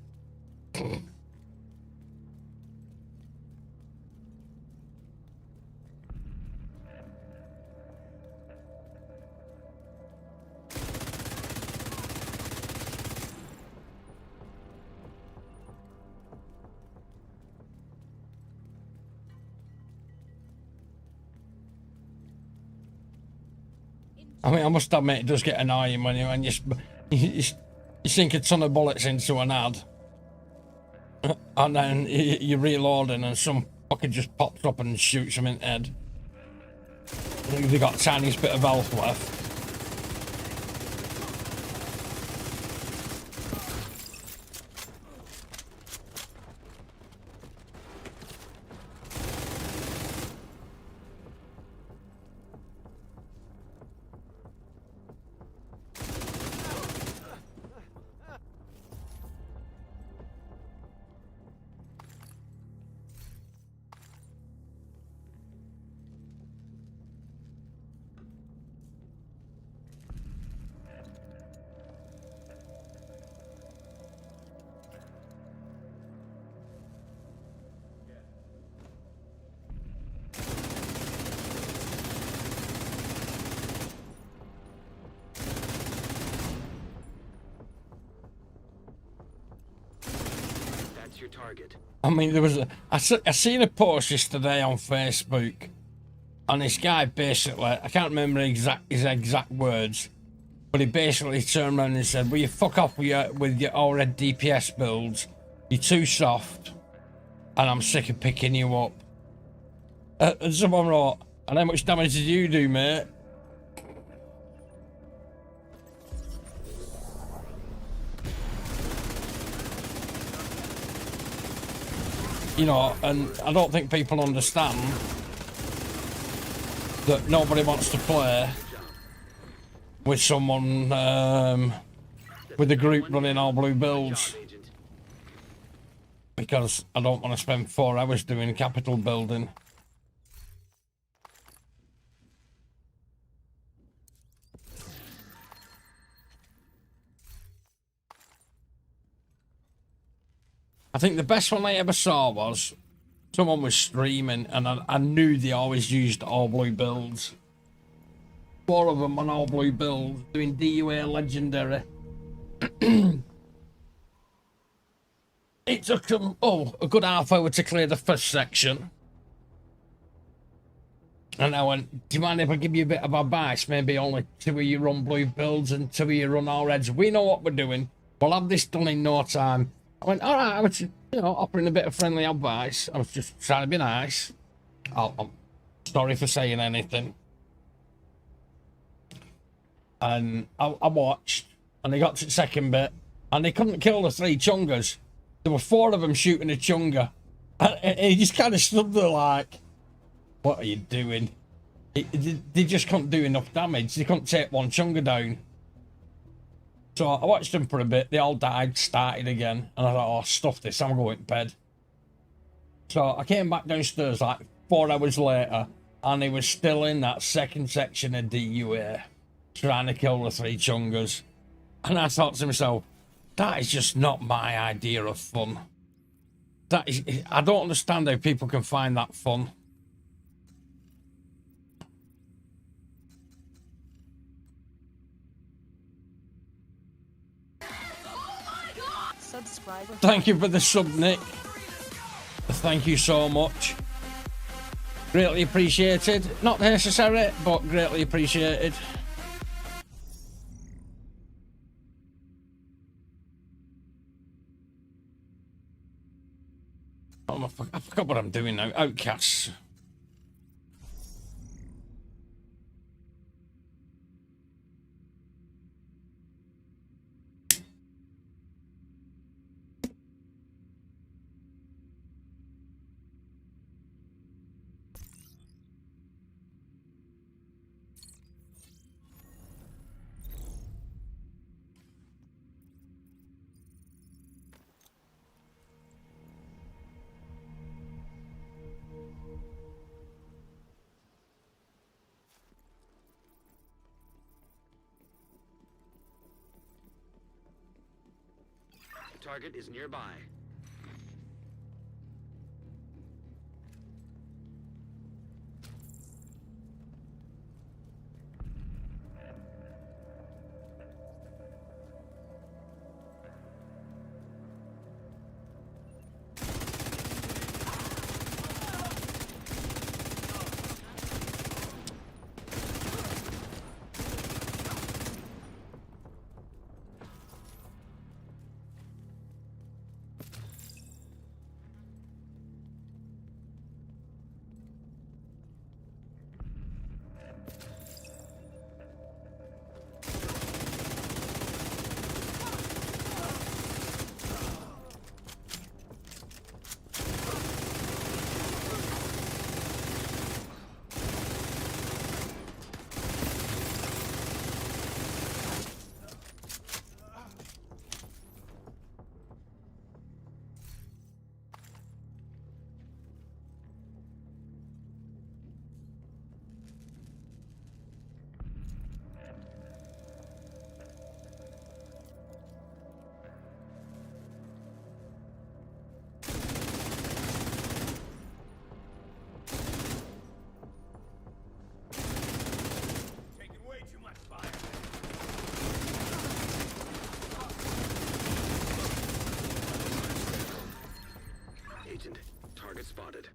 I mean, I must admit, it does get annoying when you sink a ton of bullets into an ad, and then you're reloading, and some fucker just pops up and shoots him in the head. They've got a tiniest bit of health left. Your target. I mean, there was I seen a post yesterday on Facebook, and this guy basically, I can't remember his exact words, but he basically turned around and said, "Will you fuck off with your ORED DPS builds? You're too soft, and I'm sick of picking you up." And someone wrote, "And how much damage did you do, mate?" You know, and I don't think people understand that nobody wants to play with someone, with a group running all blue builds, because I don't want to spend 4 hours doing capital building. I think the best one I ever saw was someone was streaming, and I knew they always used all blue builds. 4 of them on all blue builds, doing DUA legendary. It took them, a good half hour to clear the first section. And I went, "Do you mind if I give you a bit of advice? Maybe only 2 of you run blue builds and 2 of you run all reds. We know what we're doing. We'll have this done in no time." I went, "All right," I was, offering a bit of friendly advice. I was just trying to be nice. I'm sorry for saying anything. And I watched, and they got to the second bit, and they couldn't kill the 3 chungers. There were 4 of them shooting a chunga. And he just kind of stood there like, "What are you doing?" They just couldn't do enough damage. They couldn't take 1 chunga down. So I watched them for a bit. They all died, started again. And I thought, "Oh, stuff this, I'm going to bed." So I came back downstairs like 4 hours later, and he was still in that second section of DUA, trying to kill the 3 chungers. And I thought to myself, that is just not my idea of fun. I don't understand how people can find that fun. Thank you for the sub, Nick. Thank you so much. Greatly appreciated. Not necessary, but greatly appreciated. Oh, I forgot what I'm doing now. Outcasts. target is nearby. Target spotted.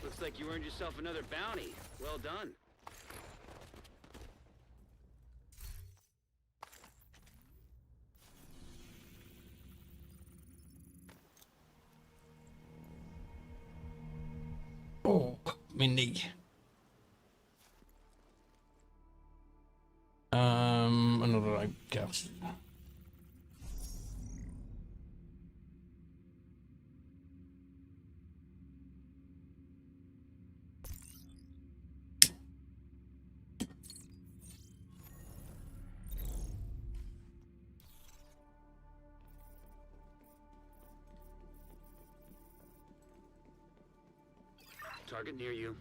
Looks like you earned yourself another bounty. Well done. Oh, my knee. Another outcast. Target near you.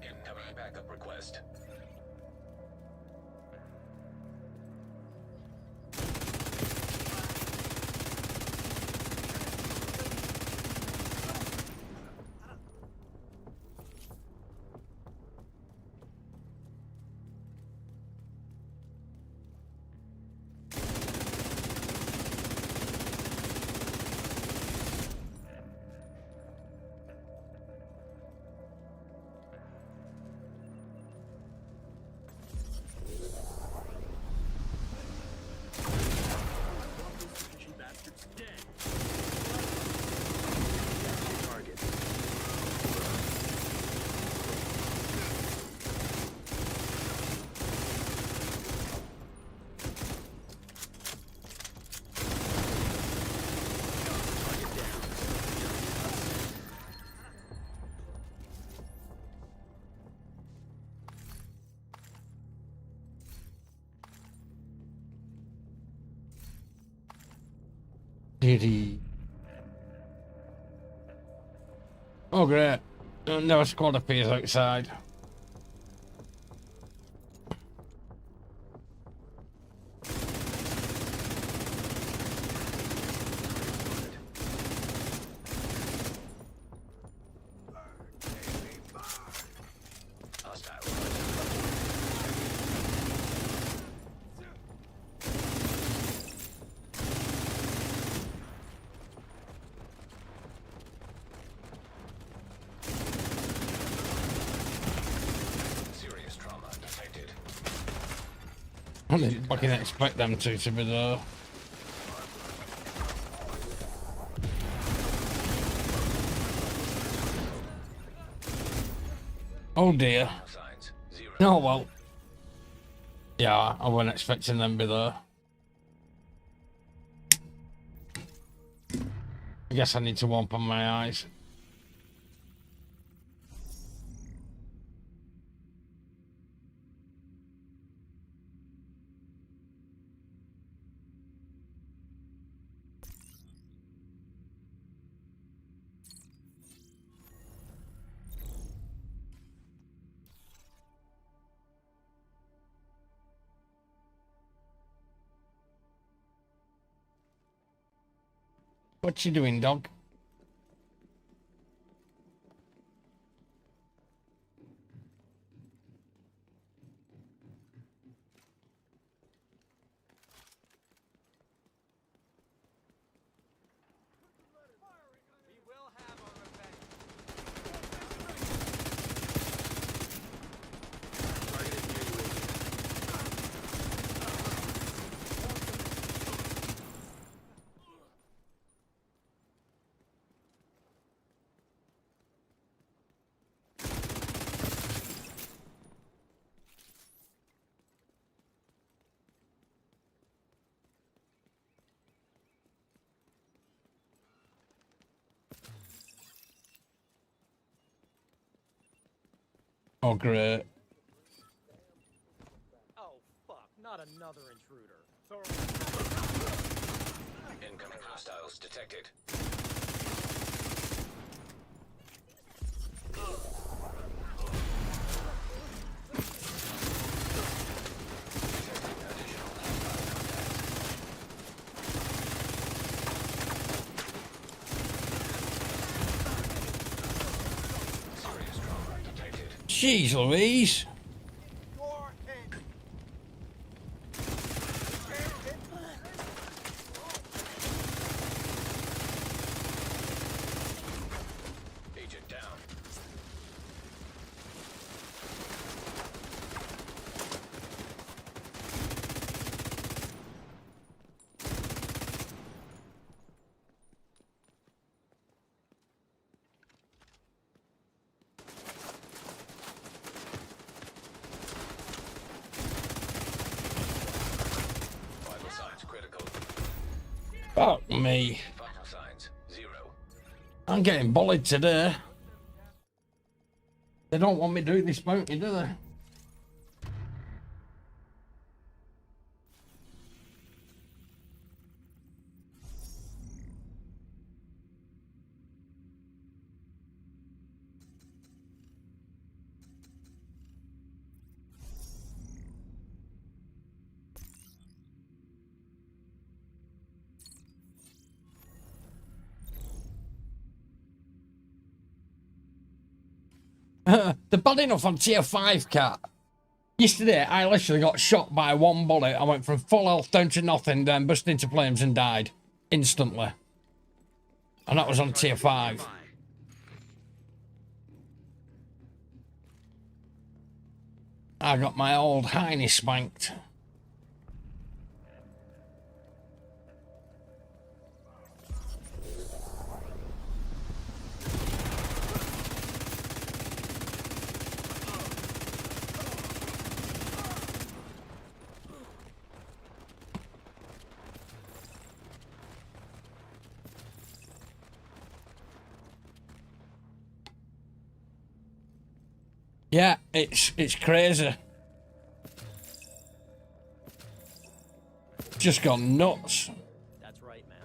Incoming backup request. Did he? Oh, great. Another squad appears outside. I didn't fucking expect them to be there. Oh dear. Signs. 0. Oh well. Yeah, I wasn't expecting them to be there. I guess I need to open my eyes. What you doing, dog? Oh, great. Oh, fuck. Not another intruder. Incoming hostiles detected. Serious trauma detected. Jeez Louise. Agent down. Vital signs critical. Fuck me. Vital signs 0. I'm getting bullied today. They don't want me doing this bounty, do they? They're bad enough on tier 5, cat. Yesterday, I literally got shot by one bullet. I went from full health down to nothing, then burst into flames and died instantly. And that was on tier 5. I got my old hiney spanked. Yeah, it's crazy. Just gone nuts. That's right, man.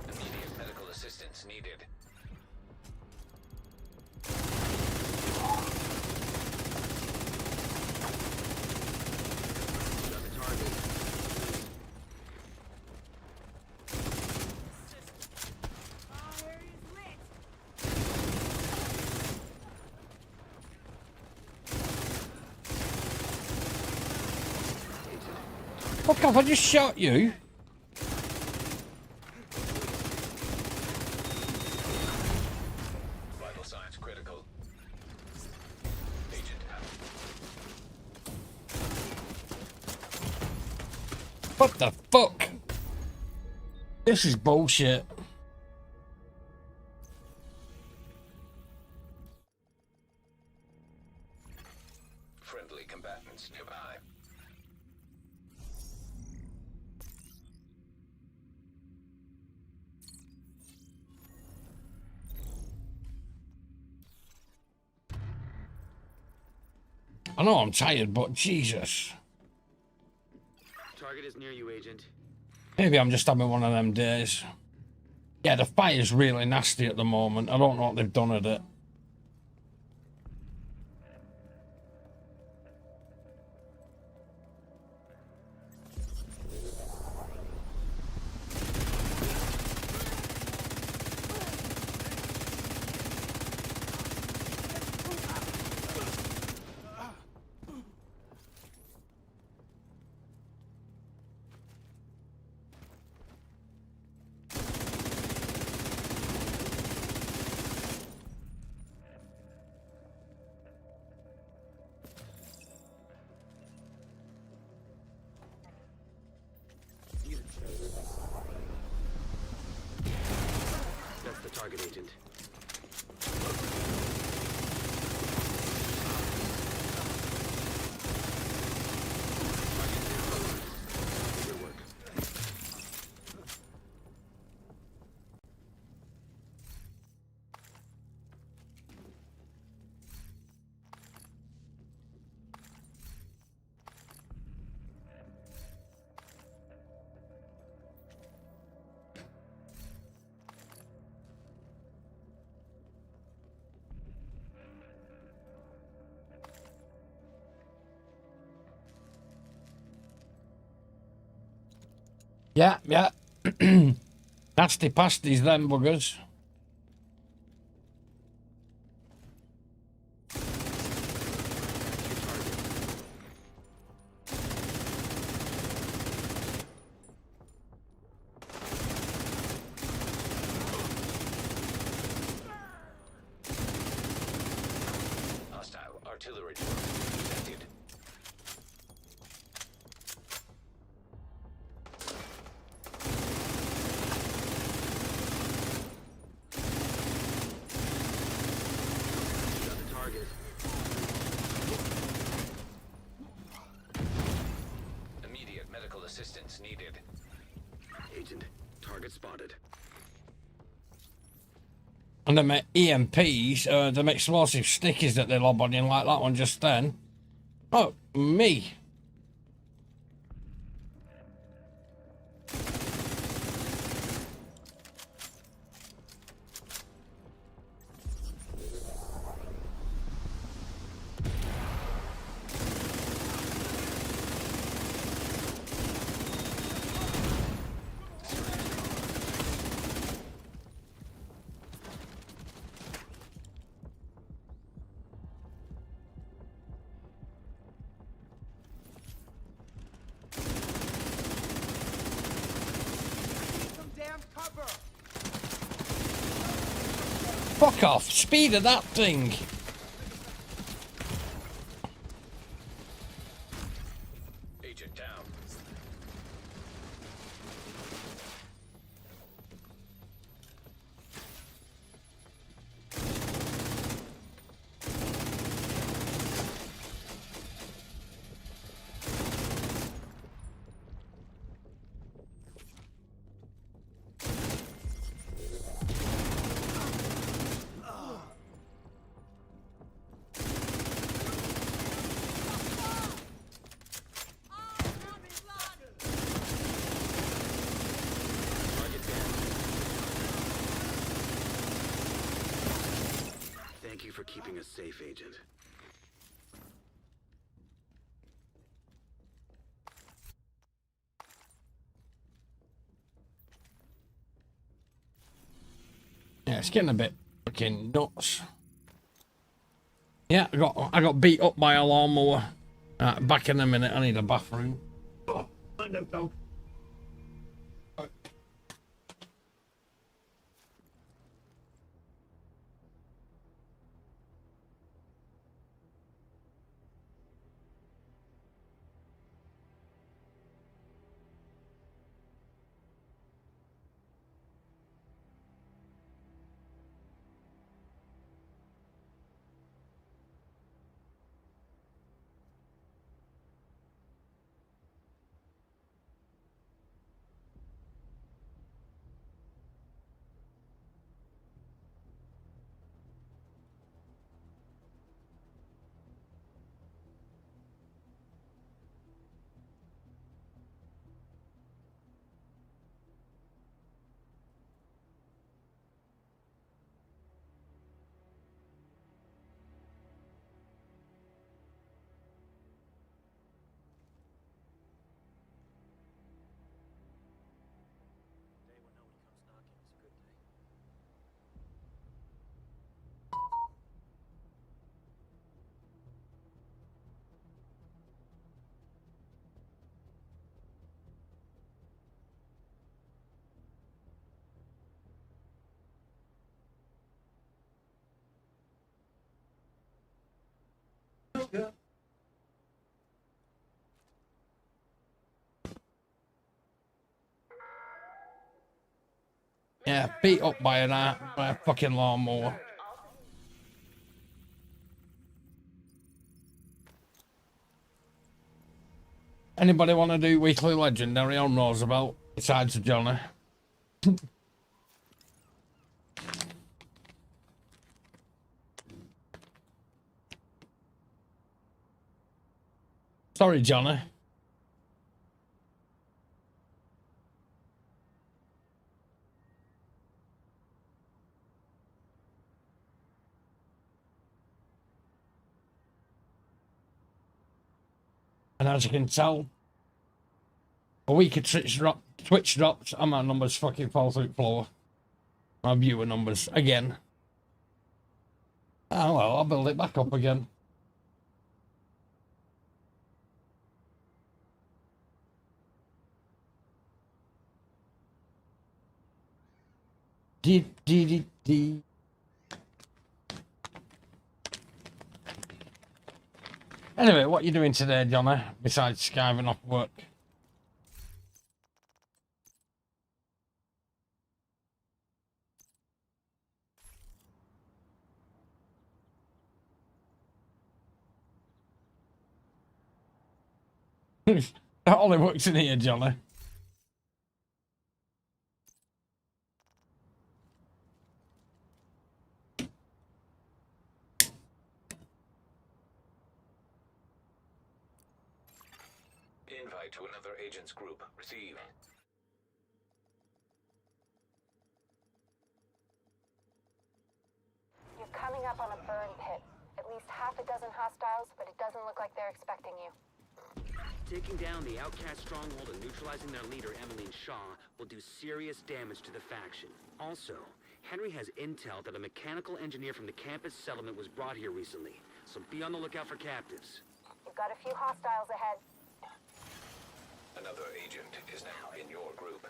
Immediate medical assistance needed. Fuck off, I just shot you. What the fuck? This is bullshit. Friendly combatants nearby. I know I'm tired, but Jesus. Target is near you, Agent. Maybe I'm just having one of them days. Yeah, the fire's really nasty at the moment. I don't know what they've done at it. That's the target, Agent. Good work. Yeah, yeah. Nasty pasties, them buggers. Hostile artillery detected. Got the target. Immediate medical assistance needed. Agent, target spotted. And them EMPs, them explosive stickers that they lob on you like that one just then. Oh, me. Fuck off. Speed of that thing. Agent down. Thank you for keeping us safe, Agent. Yeah, it's getting a bit fucking nuts. Yeah, I got beat up by a lawnmower. Back in a minute. I need a bathroom. Oh, I don't know. Yeah, beat up by a fucking lawnmower. Anybody want to do Weekly Legendary on Roosevelt besides Johnny? Sorry, Johnny. And as you can tell, a week of Twitch drops, and my numbers fucking fall through the floor. My viewer numbers again. Oh well, I'll build it back up again. D. Anyway, what are you doing today, Johnny? Besides skiving off work? That only works in here, Johnny. Invite to another agent's group. Receive. You're coming up on a burn pit. At least half a dozen hostiles, but it doesn't look like they're expecting you. Taking down the outcast stronghold and neutralizing their leader, Emmeline Shaw, will do serious damage to the faction. Also, Henry has intel that a mechanical engineer from the campus settlement was brought here recently, so be on the lookout for captives. You've got a few hostiles ahead. Another agent is now in your group.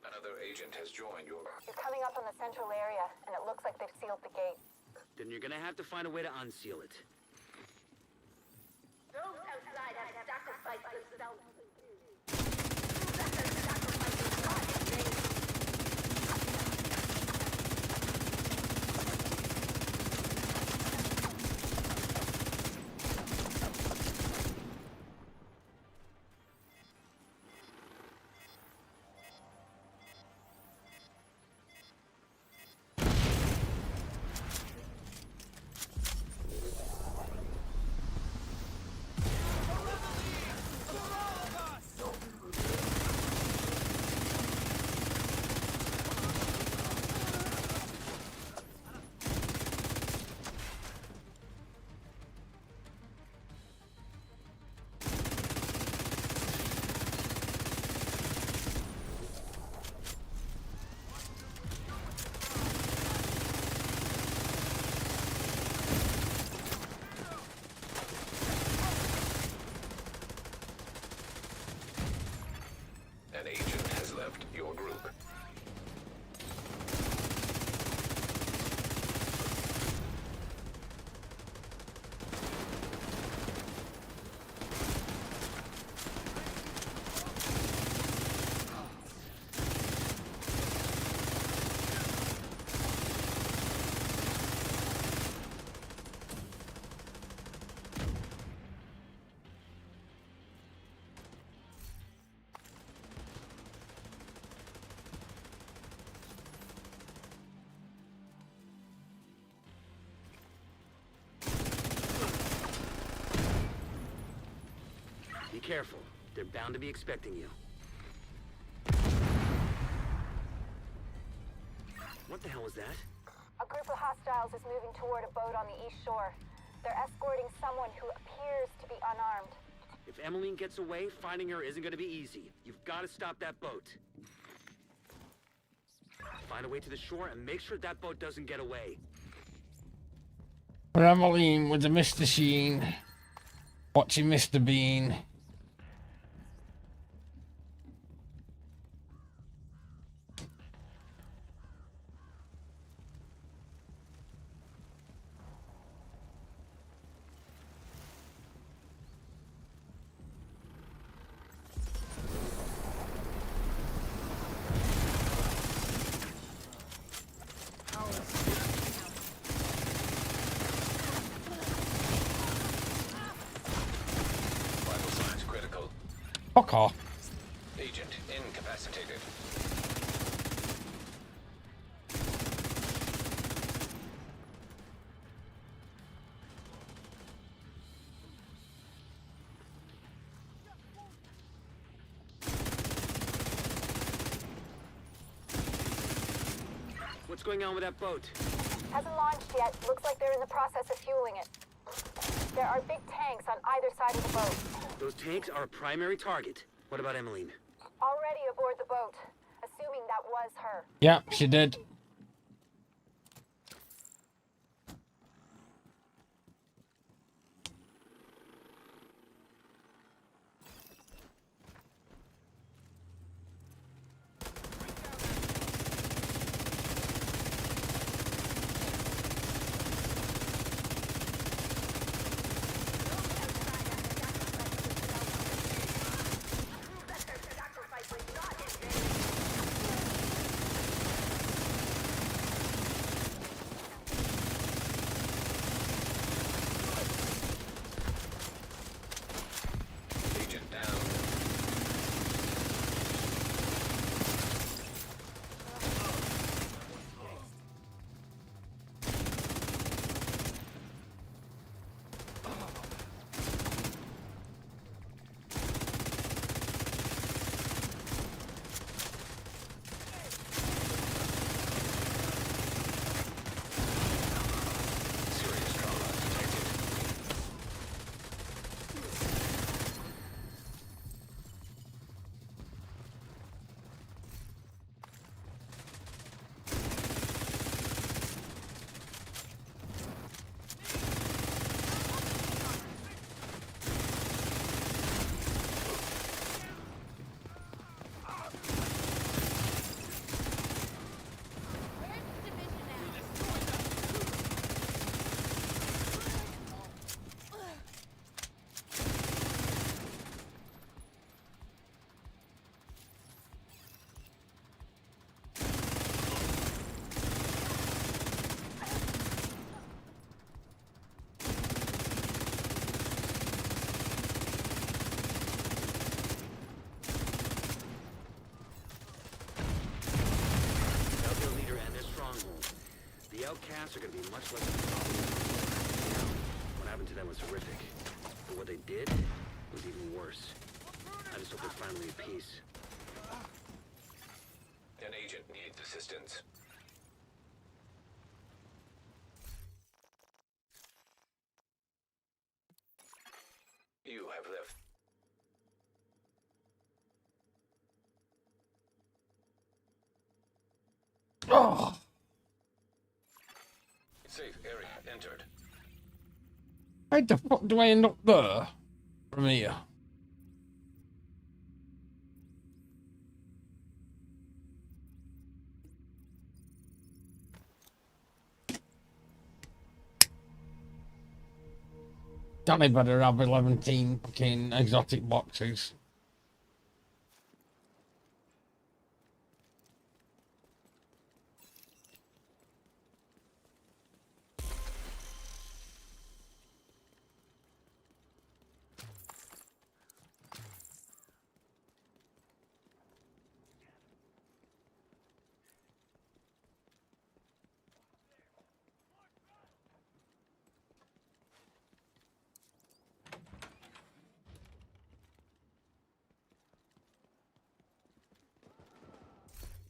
Another agent has joined your... You're coming up on the central area, and it looks like they've sealed the gate. Then you're gonna have to find a way to unseal it. Those outside have sacrificed themselves. An agent has left your group. Be careful. They're bound to be expecting you. What the hell was that? A group of hostiles is moving toward a boat on the east shore. They're escorting someone who appears to be unarmed. If Emmeline gets away, finding her isn't gonna be easy. You've got to stop that boat. Find a way to the shore and make sure that boat doesn't get away. For Emmeline with the Mr. Sheen, watching Mr. Bean. Fuck off. Agent incapacitated. What's going on with that boat? Hasn't launched yet. Looks like they're in the process of fueling it. There are big tanks on either side of the boat. Those tanks are a primary target. What about Emmeline? Already aboard the boat. Assuming that was her. Yeah, she did. Agent down. Serious trauma detected. Without their leader and their stronghold, the outcasts are going to be much less of a problem. Now, what happened to them was horrific. But what they did was even worse. I just hope they're finally at peace. An agent needs assistance. You have left. Oh, Safe area entered. how the fuck do I end up there from here? Danny better have 11 fucking exotic boxes.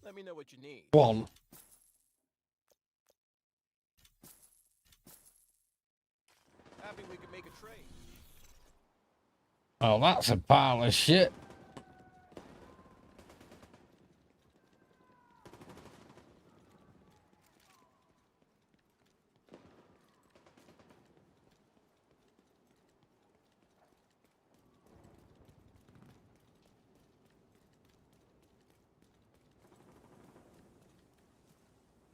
Let me know what you need. One. Happy we could make a trade. Oh, that's a pile of shit.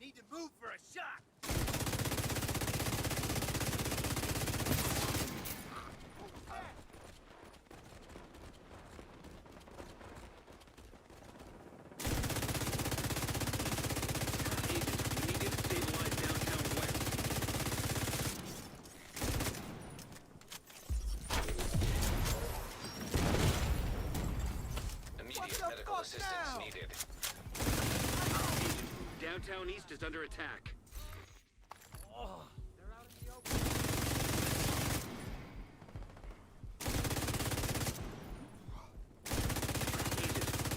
Need to move for a shot. Agent, we need you to stabilize downtown west. Assistance needed. Downtown East is under attack.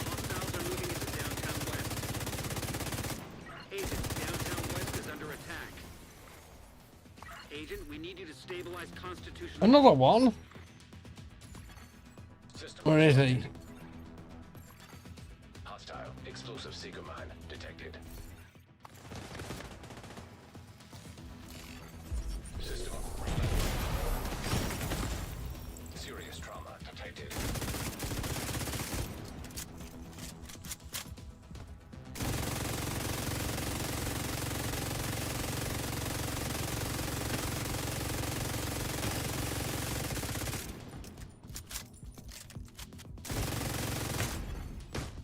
Hostiles are moving into downtown west. Agent, downtown west is under attack. Agent, we need you to stabilize Constitution. Another one? System Where is he? hostile. Explosive seeker mine detected. System. Serious trauma detected.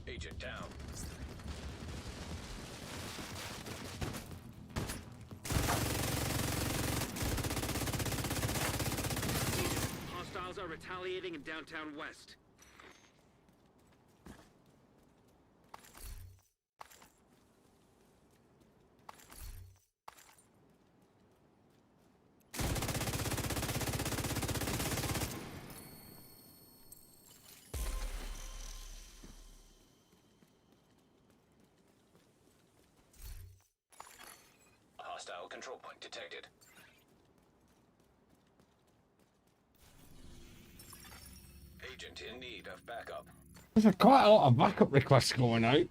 Agent down. Hostiles are retaliating in downtown west. Hostile control point detected. Agent in need of backup. There's quite a lot of backup requests going out.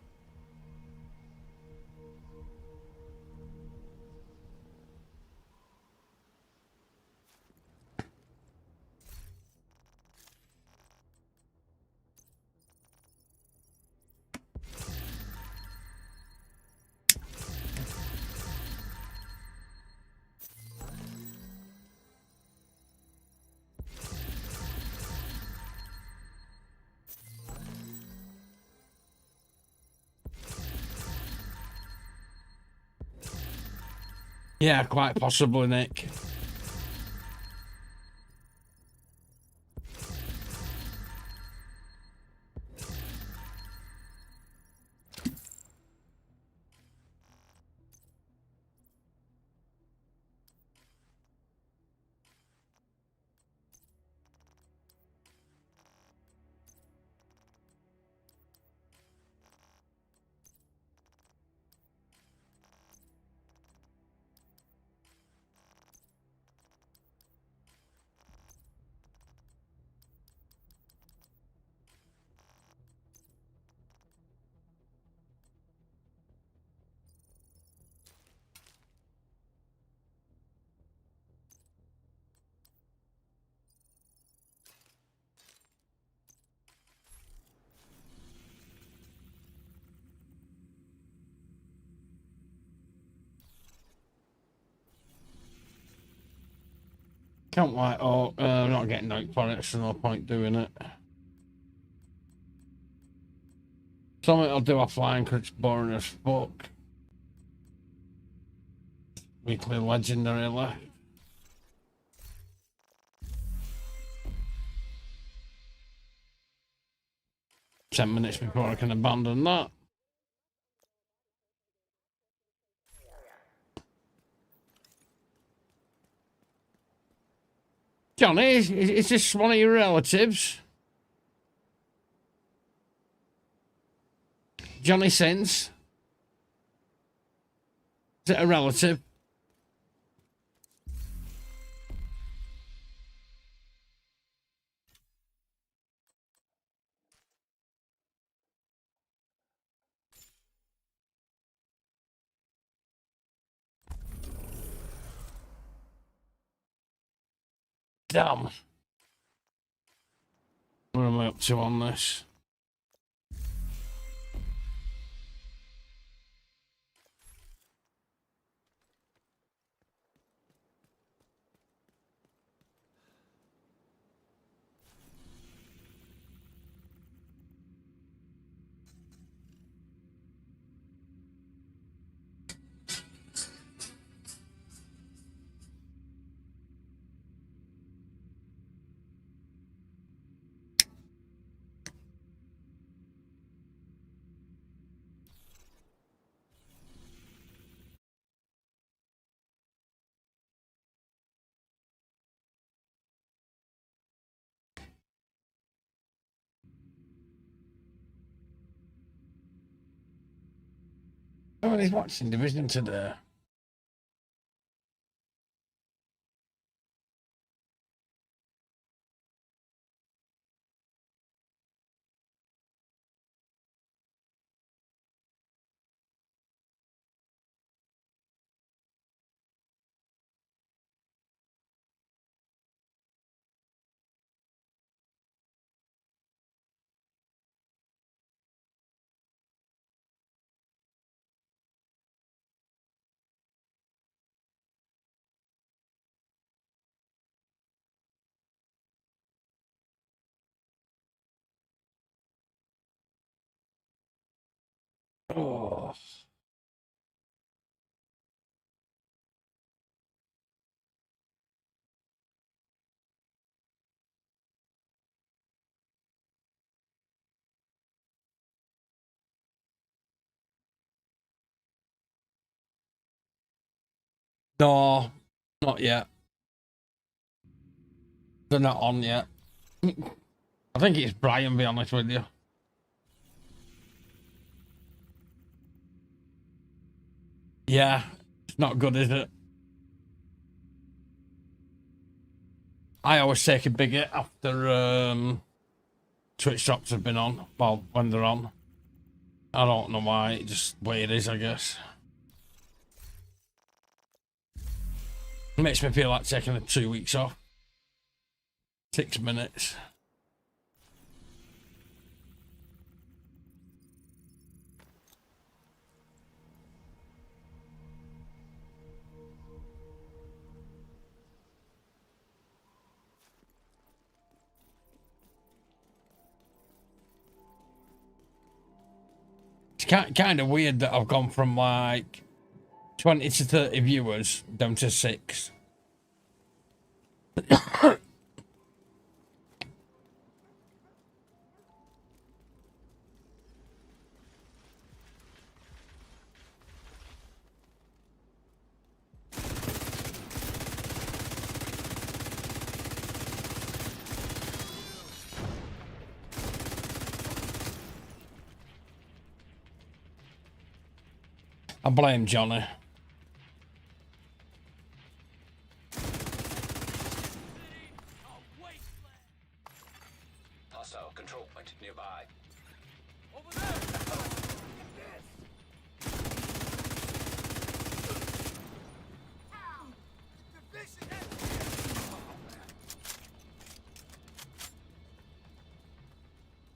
Yeah, quite possibly, Nick. Can't wait. Oh, I'm not getting note for it, so no point doing it. Something I'll do offline because it's boring as fuck. Weekly legendary left. 10 minutes before I can abandon that. Johnny, is this one of your relatives? Johnny Sins? Is it a relative? Damn. What am I up to on this? Nobody's watching Division today. Oh. No, not yet. They're not on yet. I think it's Brian, to be honest with you. Yeah, it's not good, is it? I always take a big hit after Twitch drops have been on. Well, when they're on. I don't know why, it's just the way it is, I guess. It makes me feel like taking the 2 weeks off. 6 minutes. It's kind of weird that I've gone from like 20 to 30 viewers down to 6. I blame Johnny. Hostile control point nearby. Over there!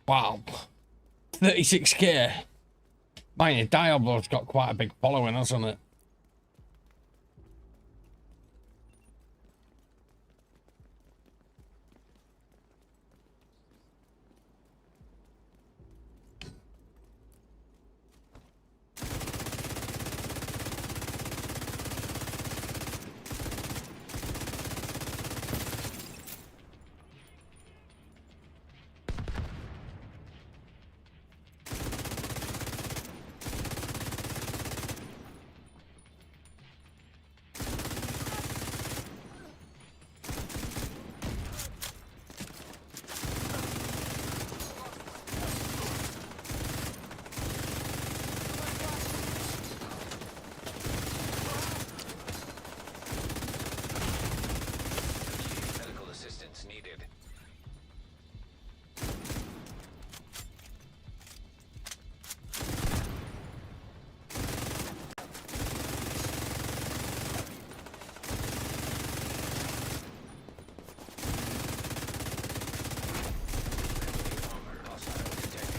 Wow. 36k. Man, Diablo's got quite a big following, hasn't it? Medical assistance needed. Hostile detected.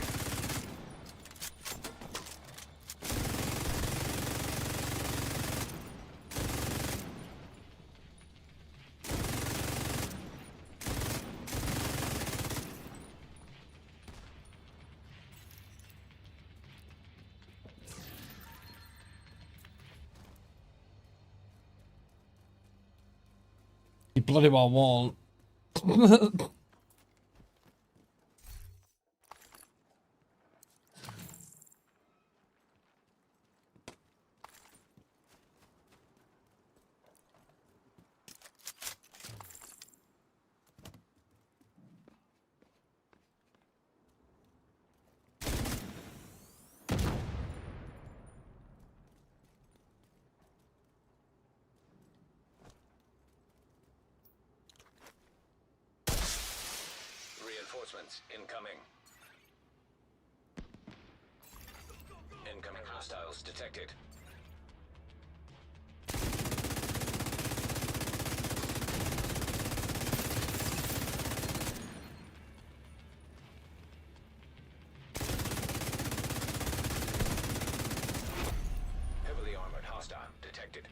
You bloody well won't. Reinforcements incoming. Incoming hostiles detected. Heavily armored hostile detected.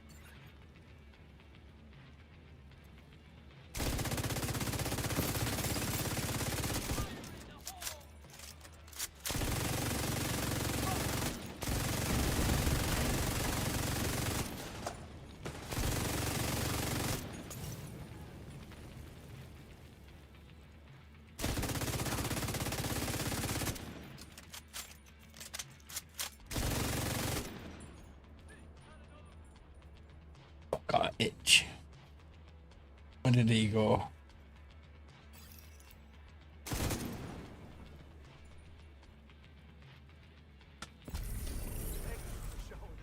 Got an itch. Where did he go?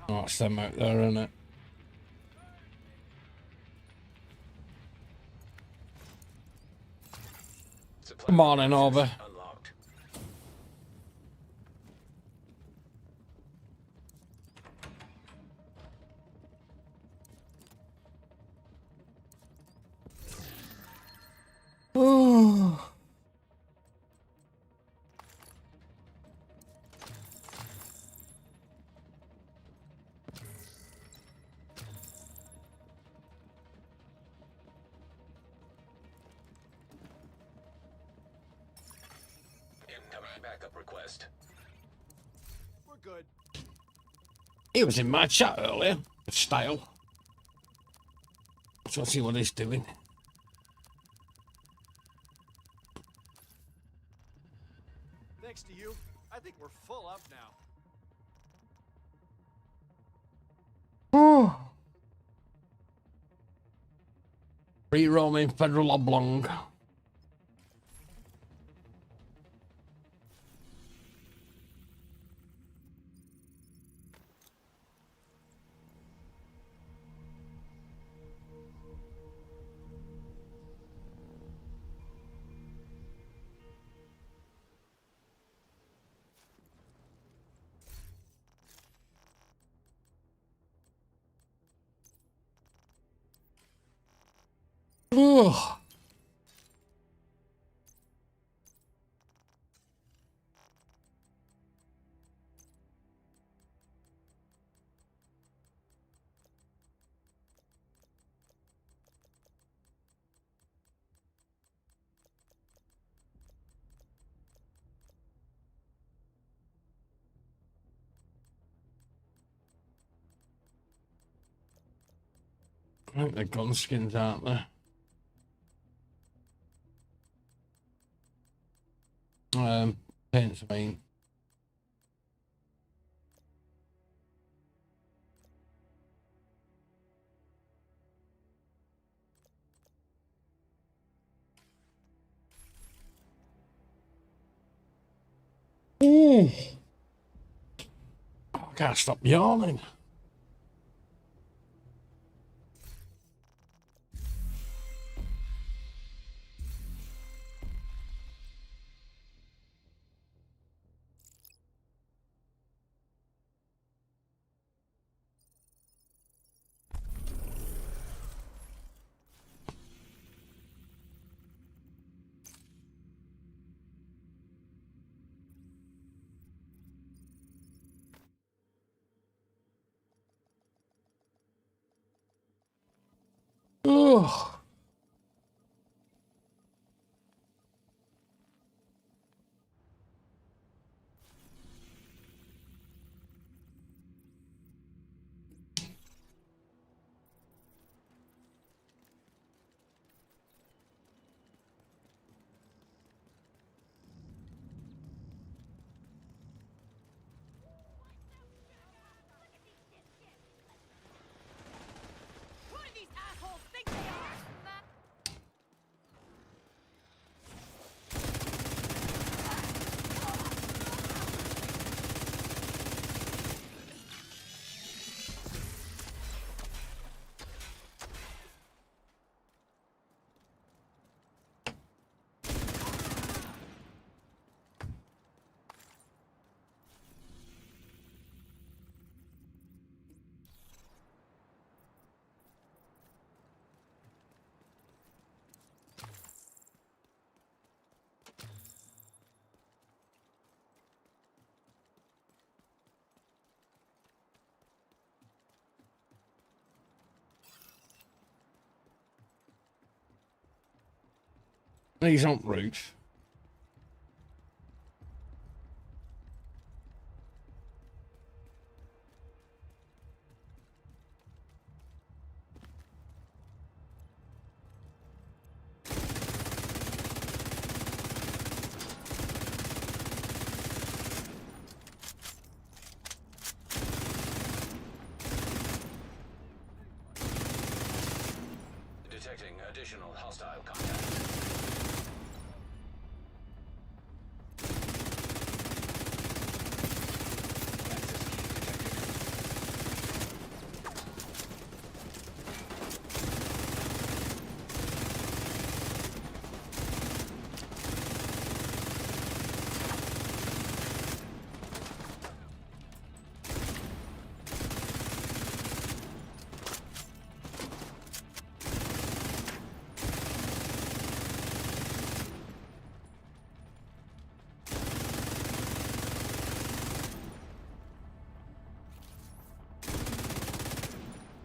Oh, it's them out there, isn't it? Supply Come on in, boxes over. Unlocked. Oh. Incoming backup request. We're good. He was in my chat earlier. Style. So let's see what he's doing. Thanks to you, I think we're full up now. Oh. Free roaming federal oblong. Oh. I think the gun skins, aren't there? Paints, I mean. I can't stop yawning. Oh. Who do these assholes think they are? These aren't routes. Detecting additional hostile contact.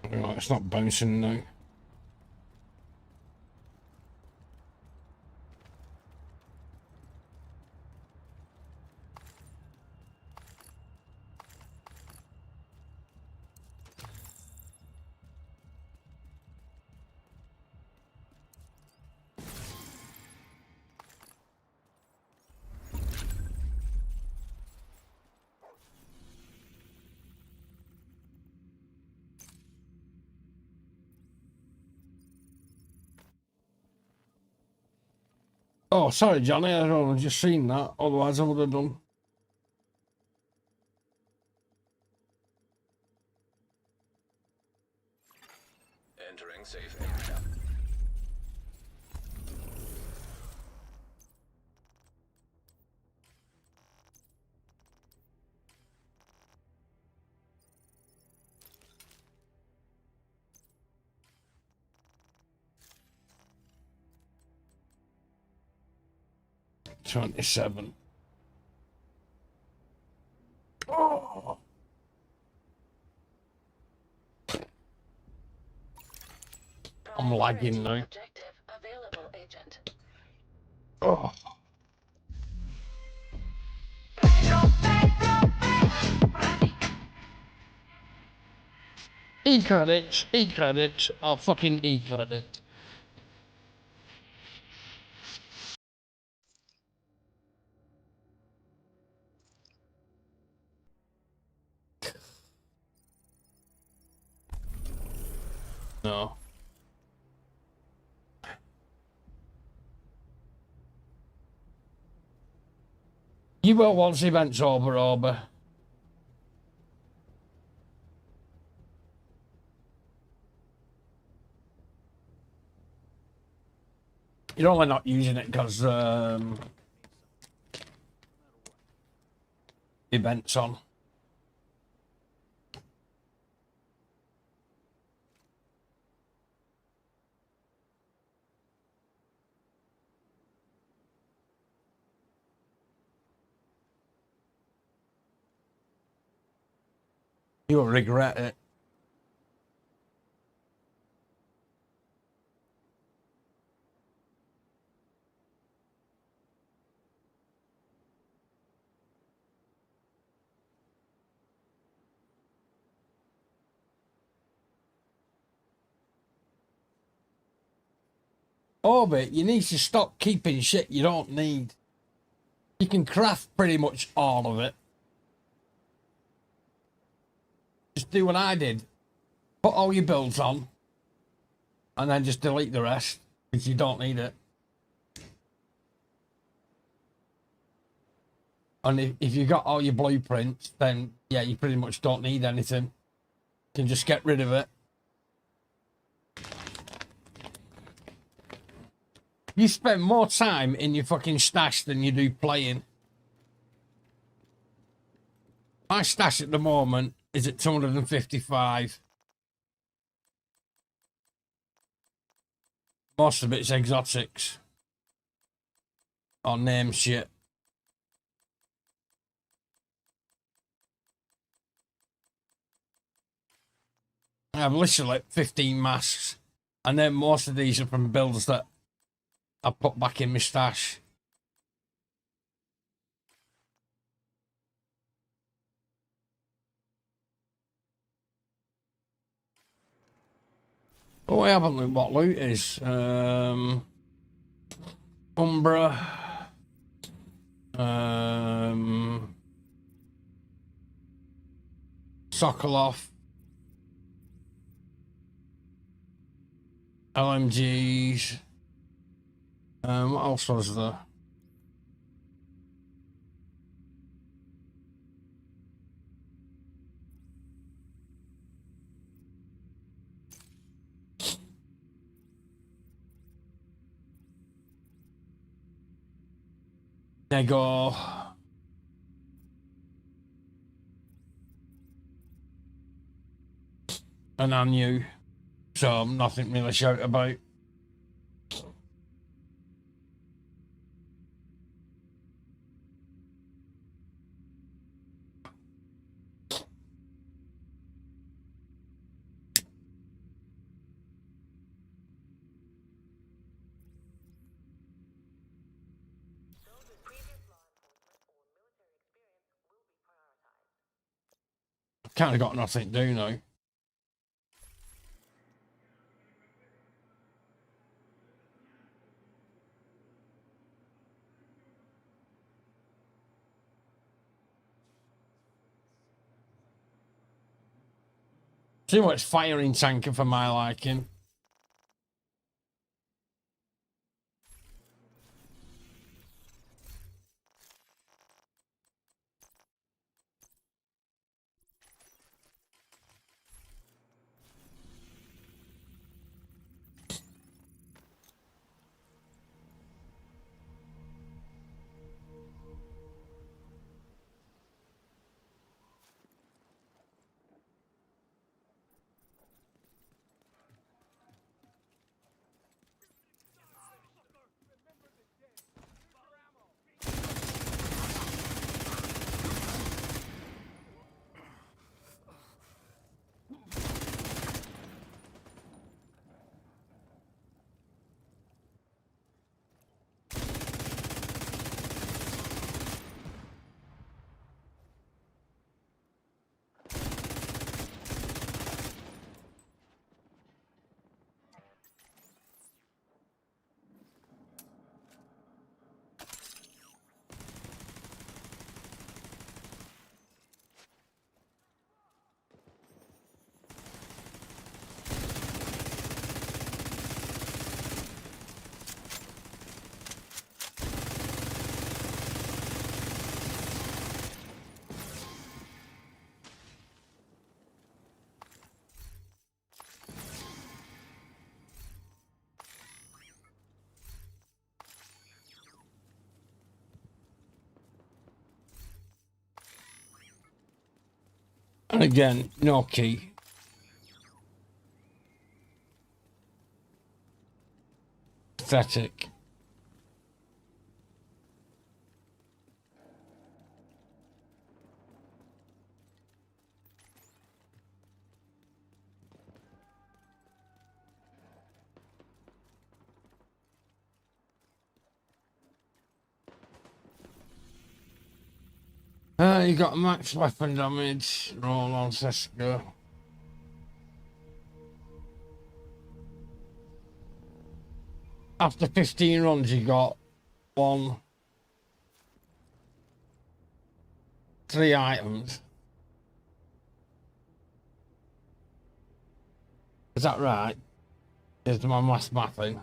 Right, it's not bouncing now. Oh, sorry, Johnny. I don't know, just seen that. Otherwise, I would have done. Entering safe area. $27. Oh. I'm lagging now. Objective available, Agent. Oh. E-credits, E-credits, oh fucking E-credit. No. You will once the event's over. You're only not using it because event's on. You'll regret it. Orbit, you need to stop keeping shit you don't need. You can craft pretty much all of it. Just do what I did. Put all your builds on. And then just delete the rest. Because you don't need it. And if you got all your blueprints, then yeah, you pretty much don't need anything. You can just get rid of it. You spend more time in your fucking stash than you do playing. My stash at the moment is at 255. Most of it's exotics. Or name shit. I have literally 15 masks. And then most of these are from builds that I put back in my stash. Oh, I haven't looked what loot is. Umbra. Sokolov. LMGs. What else was there? There you go. And I knew. So nothing really to shout about. Kind of got nothing to do now. Too much firing tanker for my liking. And again, no key. Pathetic. You got max weapon damage. Roll on Seska. After 15 runs, you got 3 items. Is that right? Is my math mathing?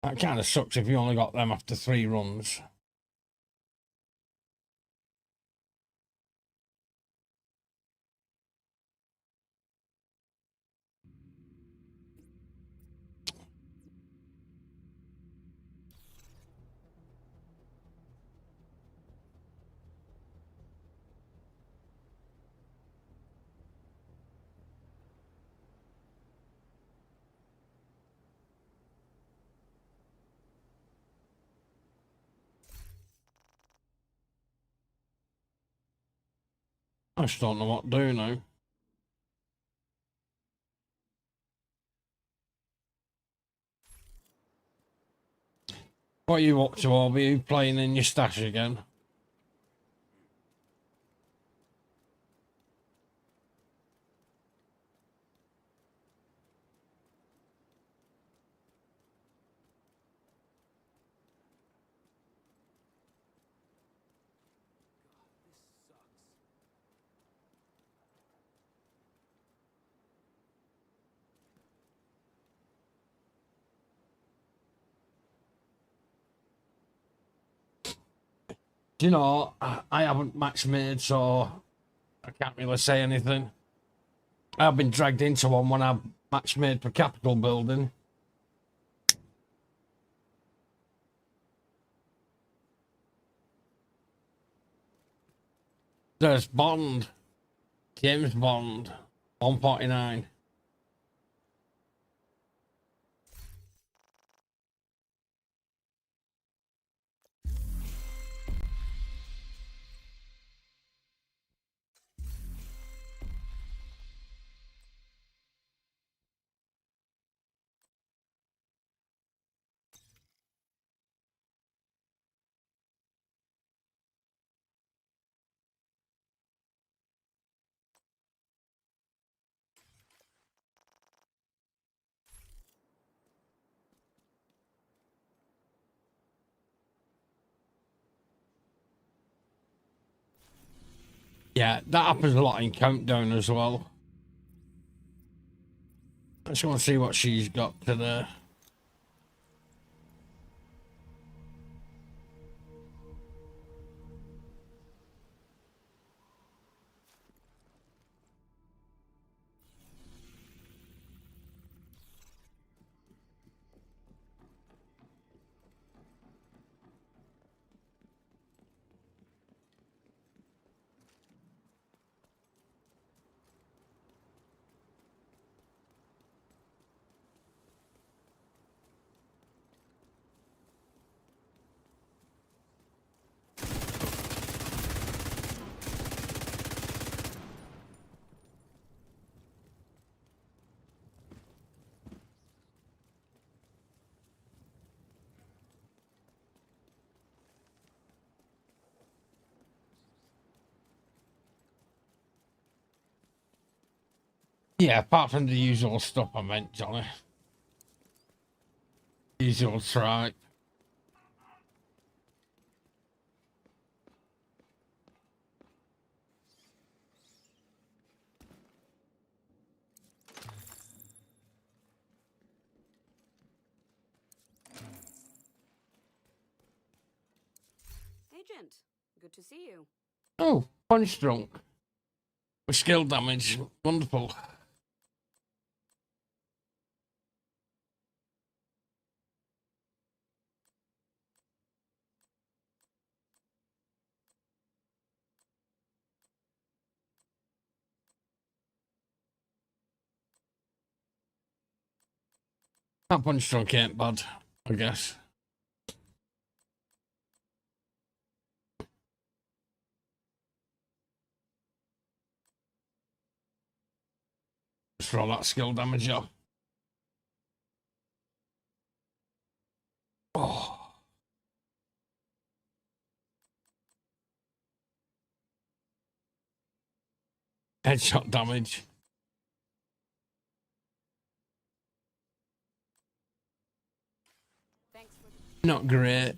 That kind of sucks if you only got them after 3 runs. I just don't know what to do now. What are you up to, Obi? Are you playing in your stash again? Do you know, I haven't match made, so I can't really say anything. I've been dragged into one when I match made for Capitol building. There's Bond. James Bond. 149. Yeah, that happens a lot in Countdown as well. I just want to see what she's got today. Yeah, apart from the usual stuff I meant, Johnny. Usual tripe. Agent, good to see you. Oh, punch drunk. With skill damage. Wonderful. That punch drunk ain't bad, I guess. Just for all that skill damage off. Oh. Headshot damage. Thanks for Not great.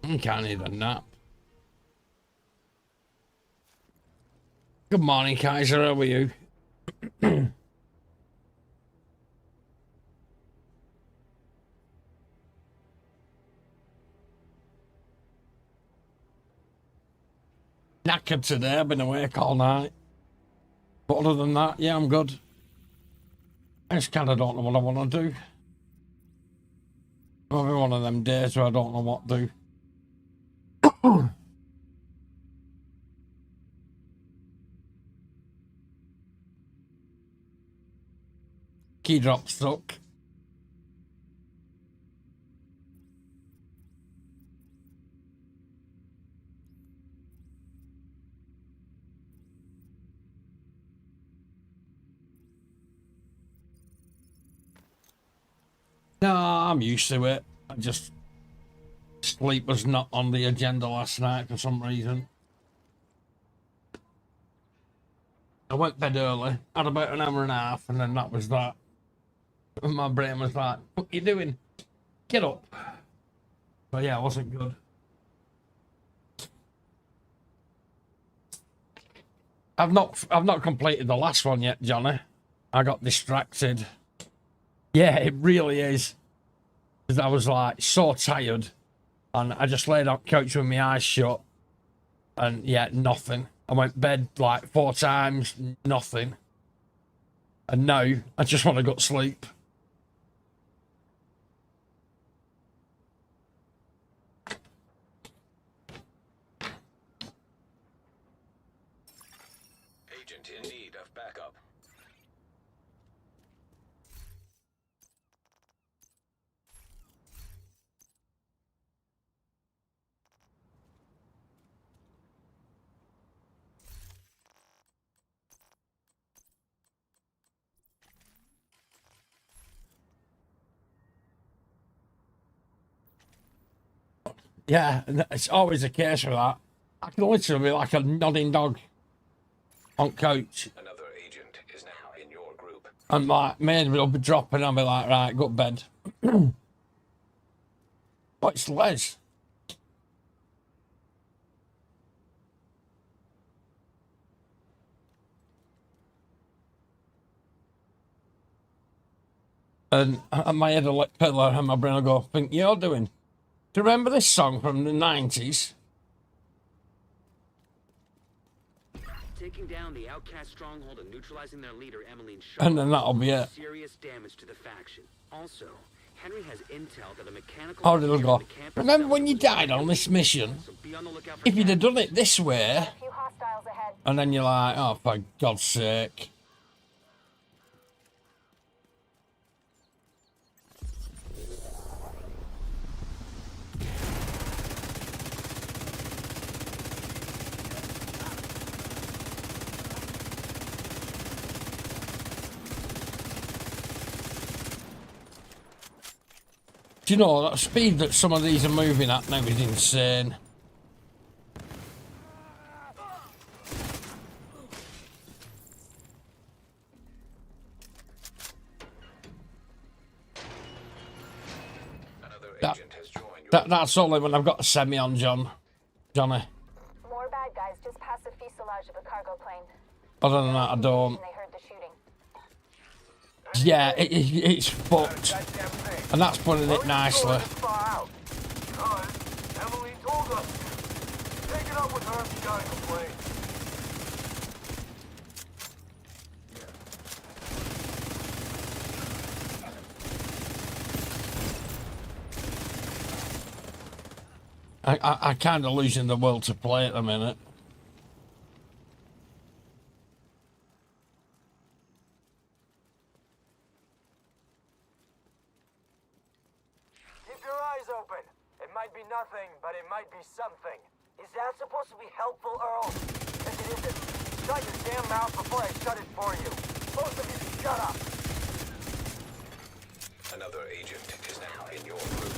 I can't need a nap. Good morning, Kaiser. How are you? Knackered today. I've been awake all night. But other than that, yeah, I'm good. I just kind of don't know what I want to do. Probably one of them days where I don't know what to do. Key drop stuck. No, I'm used to it. I just sleep was not on the agenda last night for some reason. I went to bed early, had about an hour and a half, and then that was that. And my brain was like, "What you doing? Get up!" But yeah, it wasn't good. I've not completed the last one yet, Johnny. I got distracted. Yeah, it really is. Because I was like so tired, and I just laid on the couch with my eyes shut, and yeah, nothing. I went to bed like 4 times, nothing. And now I just want to go to sleep. Agent in need of backup. Yeah, it's always the case with that. I can literally be like a nodding dog on couch. Another agent is now in your group. And my maid will be dropping, I'll be like, right, go to bed. What's Les? And my head will like pillow and my brain will go, think you're doing. Do you remember this song from the 90s? Taking down the outcast stronghold and neutralizing their leader, Emmeline Shaw, And then that'll be it. serious damage to the faction. Also, Henry has intel that a mechanical Oh, it'll go. engineer on the campus Remember when you settlement died on this mission? so be on the lookout for If you'd have Cat. done it this way, Few hostiles ahead. and then you're like, oh, for God's sake. Do you know, that speed that some of these are moving at now is insane. Another That- agent has joined your That's only when I've got a semi on, Johnny. More bad guys just past the fuselage of a cargo plane. Other than that, I don't. And they heard the shooting. Yeah, it's fucked. Goddamn thing. And that's putting it nicely. This far out. Because Emily told us to. Take it up with her if you gotta complain. I kind of losing the will to play at the minute. Keep your eyes open. It might be nothing, but it might be something. Is that supposed to be helpful, Earl? If it isn't, shut your damn mouth before I shut it for you. Both of you, shut up. Another agent is now in your group.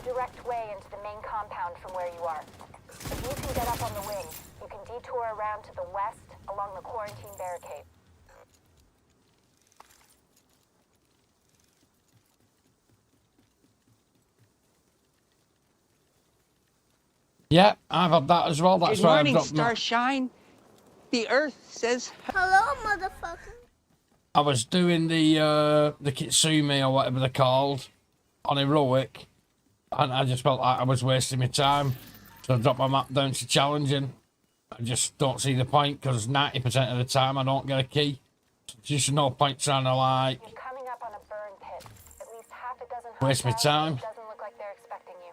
direct way into the main compound from where you are. If you can get up on the wing, you can detour around to the west along the quarantine barricade. Yeah, I've had that as well. That's Good why I've morning, dropped my... Starshine. The Earth says Hello, motherfucker. I was doing the Kitsumi or whatever they're called on heroic, and I just felt like I was wasting my time, so I dropped my map down to challenging. I just don't see the point because 90% of the time I don't get a key. Just no point trying to like You're coming up on a burn pit. At least half a dozen waste my hostiles, time. and it doesn't look like they're expecting you.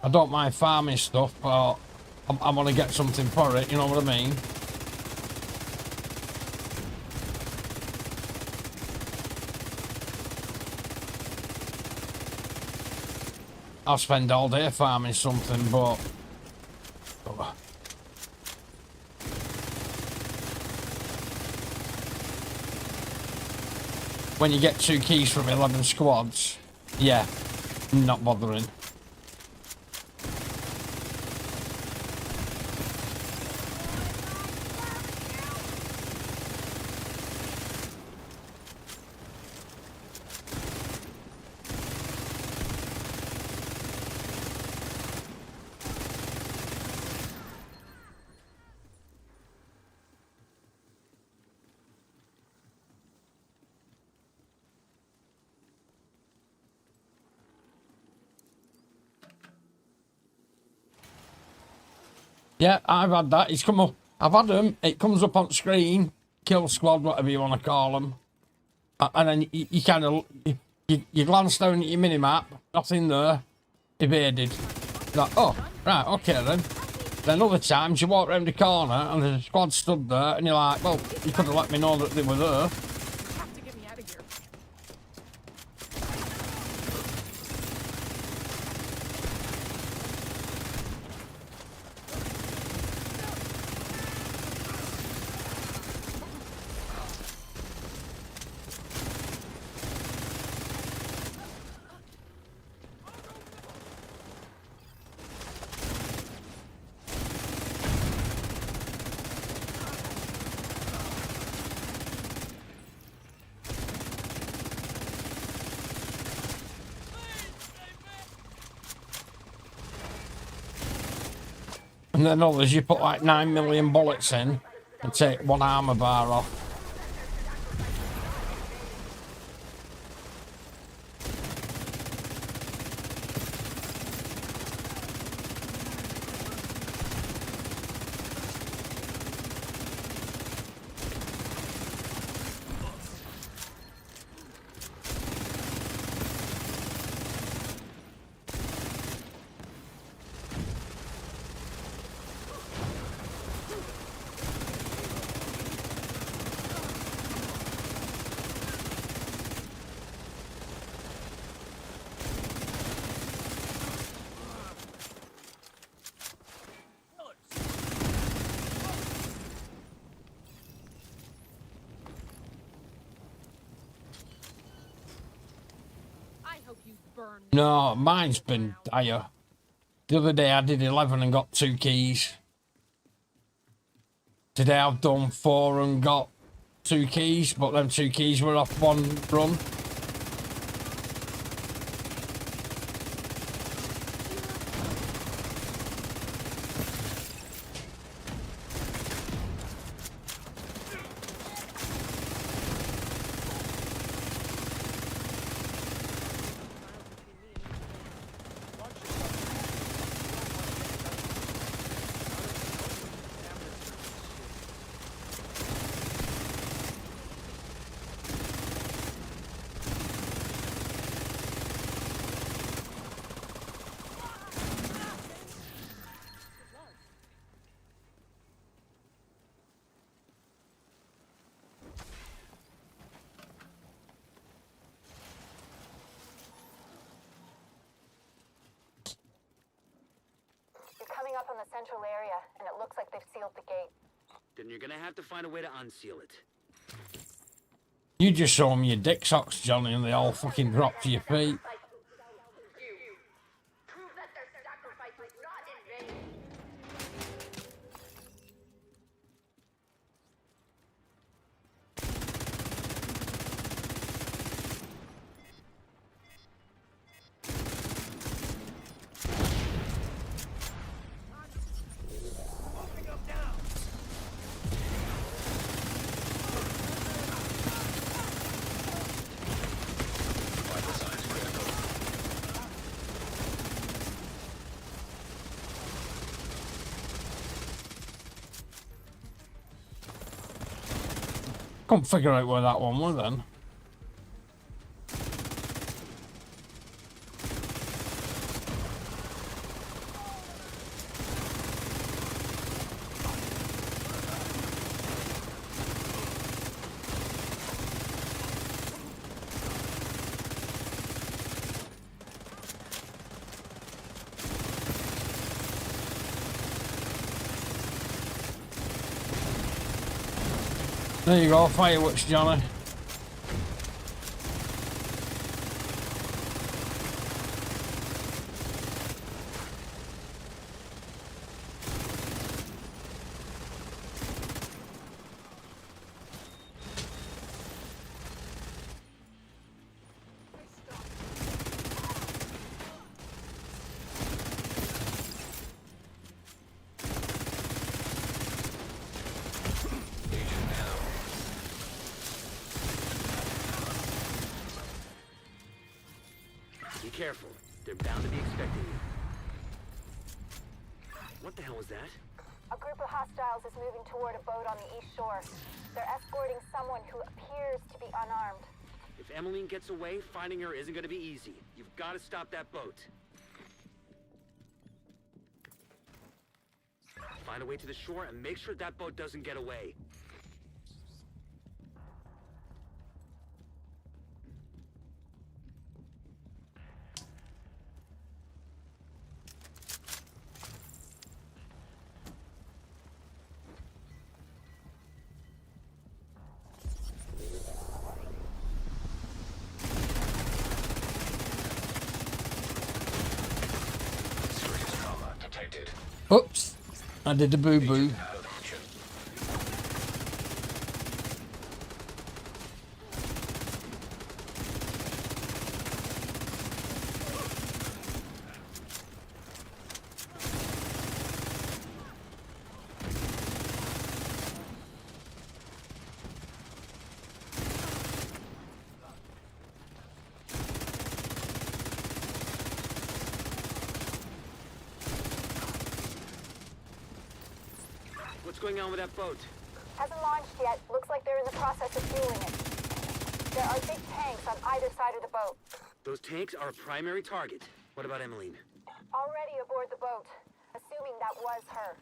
I don't mind farming stuff, but I want to get something for it, you know what I mean? I'll spend all day farming something, but... when you get 2 keys from 11 squads, yeah, not bothering. Yeah, I've had that. It's come up. I've had them. It comes up on screen. Kill squad, whatever you want to call them. And then you kind of... You glance down at your minimap. Nothing there. Evaded. Like, oh, right, okay then. Then other times you walk around the corner and there's a squad stood there and you're like, well, you could have let me know that they were there. And then others, you put like 9 million bullets in and take 1 armor bar off. No, mine's been dire. The other day I did 11 and got 2 keys. Today I've done 4 and got 2 keys, but them 2 keys were off 1 run. up on the central area, and it looks like they've sealed the gate. Then you're gonna have to find a way to unseal it. You just show them your dick socks, Johnny, and they all fucking drop to your feet. Prove that their sacrifice was not in vain. Vital signs critical. Couldn't figure out where that one was then. There you go, fireworks, Johnny. Be careful. They're bound to be expecting you. What the hell was that? A group of hostiles is moving toward a boat on the east shore. They're escorting someone who appears to be unarmed. If Emmeline gets away, finding her isn't gonna be easy. You've got to stop that boat. Find a way to the shore and make sure that boat doesn't get away. Serious trauma detected. Oops, I did the boo-boo. Out of mission. What's going on with that boat? Hasn't launched yet. Looks like they're in the process of fueling it. There are big tanks on either side of the boat. Those tanks are a primary target. What about Emmeline? Already aboard the boat. Assuming that was her.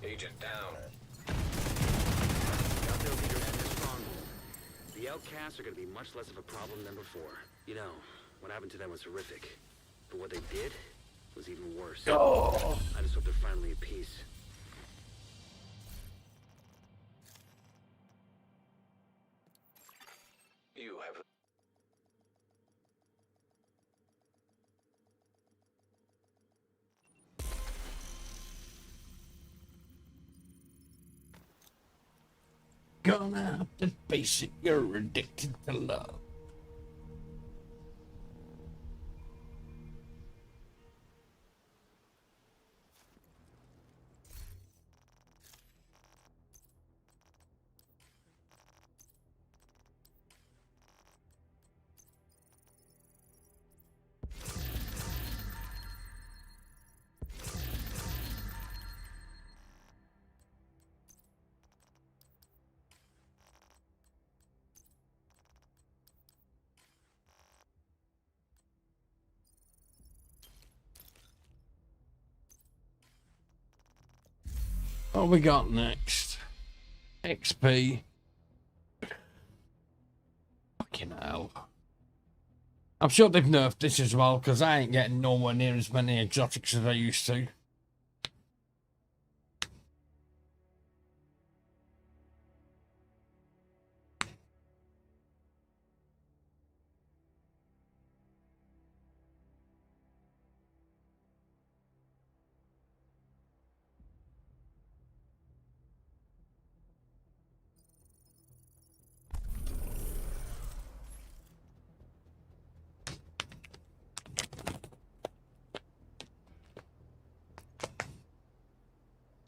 Agent down. Got their leader at their stronghold. The outcasts are gonna be much less of a problem than before. You know, what happened to them was horrific. But what they did was even worse. Oh. I just hope they're finally at peace. You have Gonna have to face it, you're addicted to love. What we got next? XP. Fucking hell. I'm sure they've nerfed this as well, because I ain't getting nowhere near as many exotics as I used to.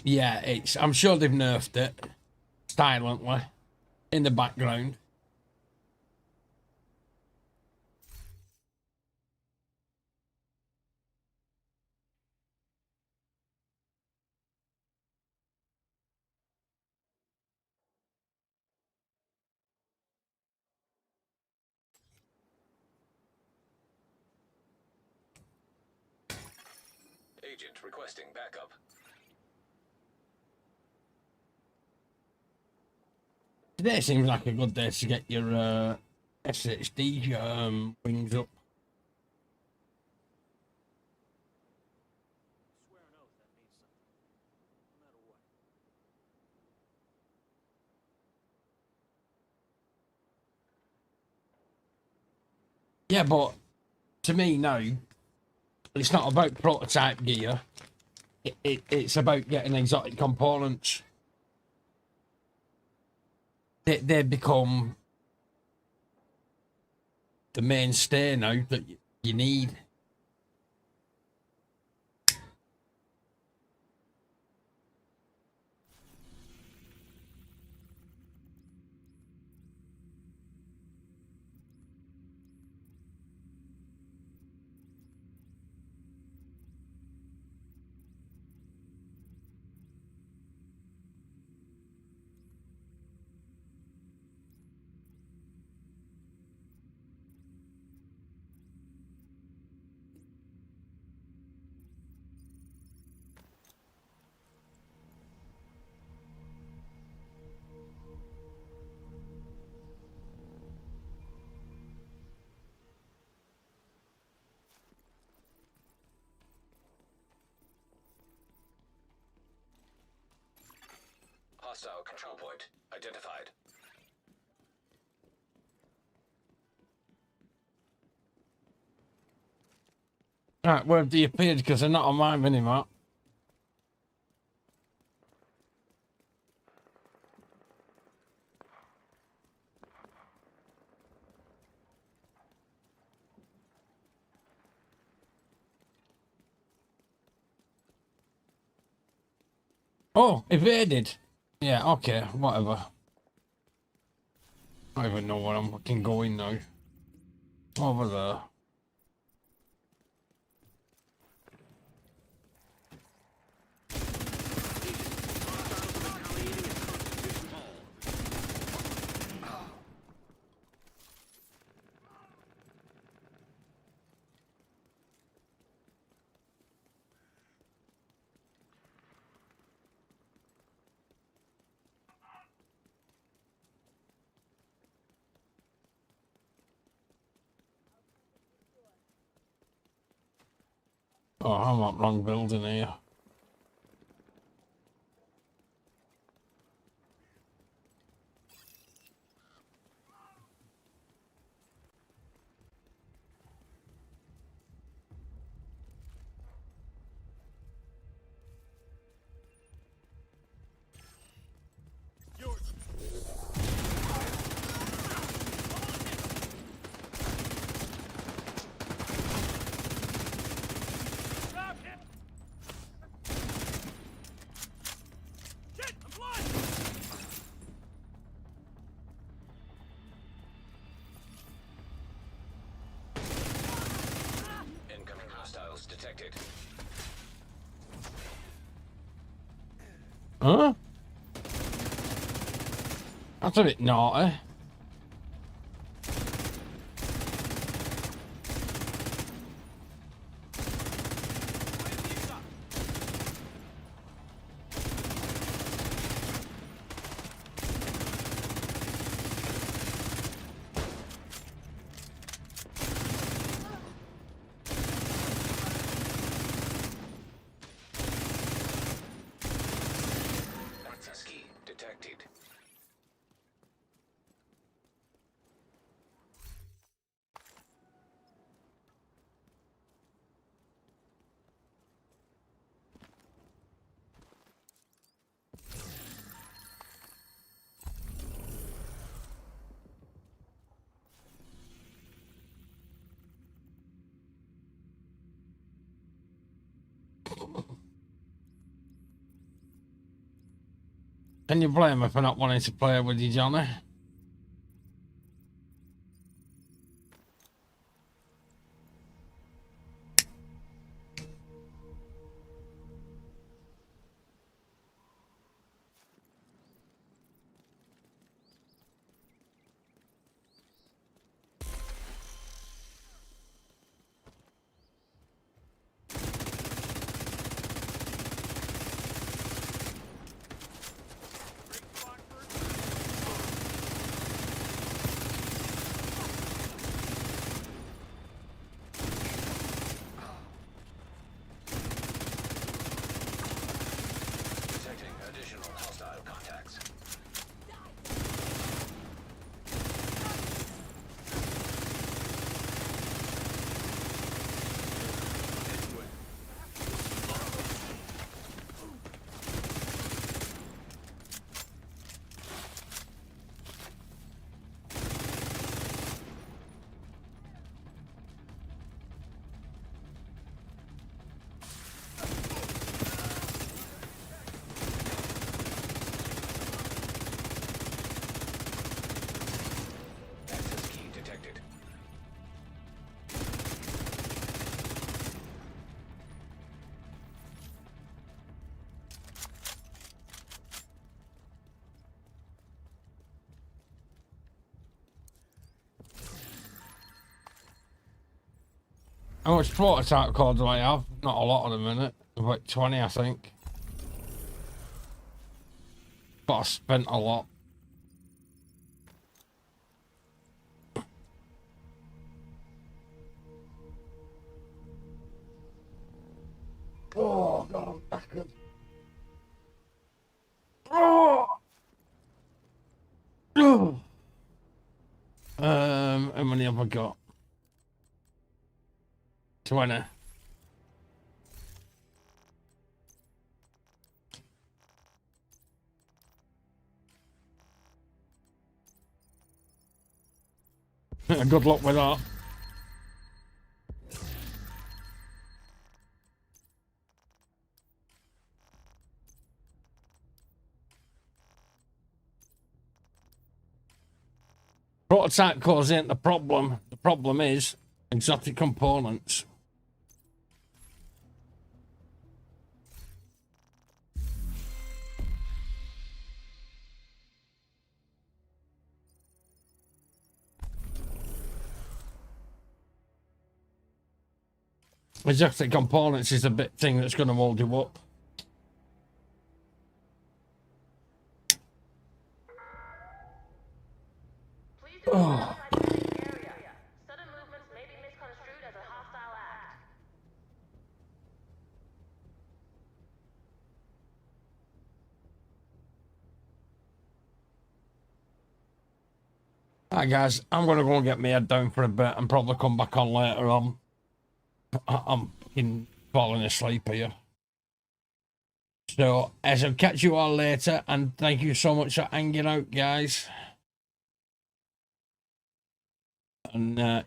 Yeah, I'm sure they've nerfed it silently in the background. agent requesting backup. Today seems like a good day to get your SHD wings up. Swear an oath that means something. No matter what. Yeah, but to me now, it's not about prototype gear. It's about getting exotic components. They become the mainstay now that you need. Hostile control point identified. Right, where have they appeared? Because they're not on my minimap. Oh, evaded. Yeah, okay, whatever. I don't even know where I'm fucking going now. Over there. Oh, I'm not wrong building here. Incoming hostiles detected. Huh? That's a bit naughty. Access key detected. Can you blame her for not wanting to play with you, Johnny? Detecting additional hostile contacts. Access key detected. How much prototype code do I have? Not a lot at the minute. About 20, I think. But I spent a lot. Oh, God, I'm knackered. Oh! How many have I got? 20. Good luck with that. Prototype cores ain't the problem. The problem is exotic components. Exotic components is the big thing that's going to hold you up. Please do not outside the safe area. Sudden movements may be misconstrued as a hostile act. Alright guys, I'm gonna go and get my head down for a bit and probably come back on later on. I'm fucking falling asleep here. So, as I'll catch you all later, and thank you so much for hanging out, guys. And, yeah.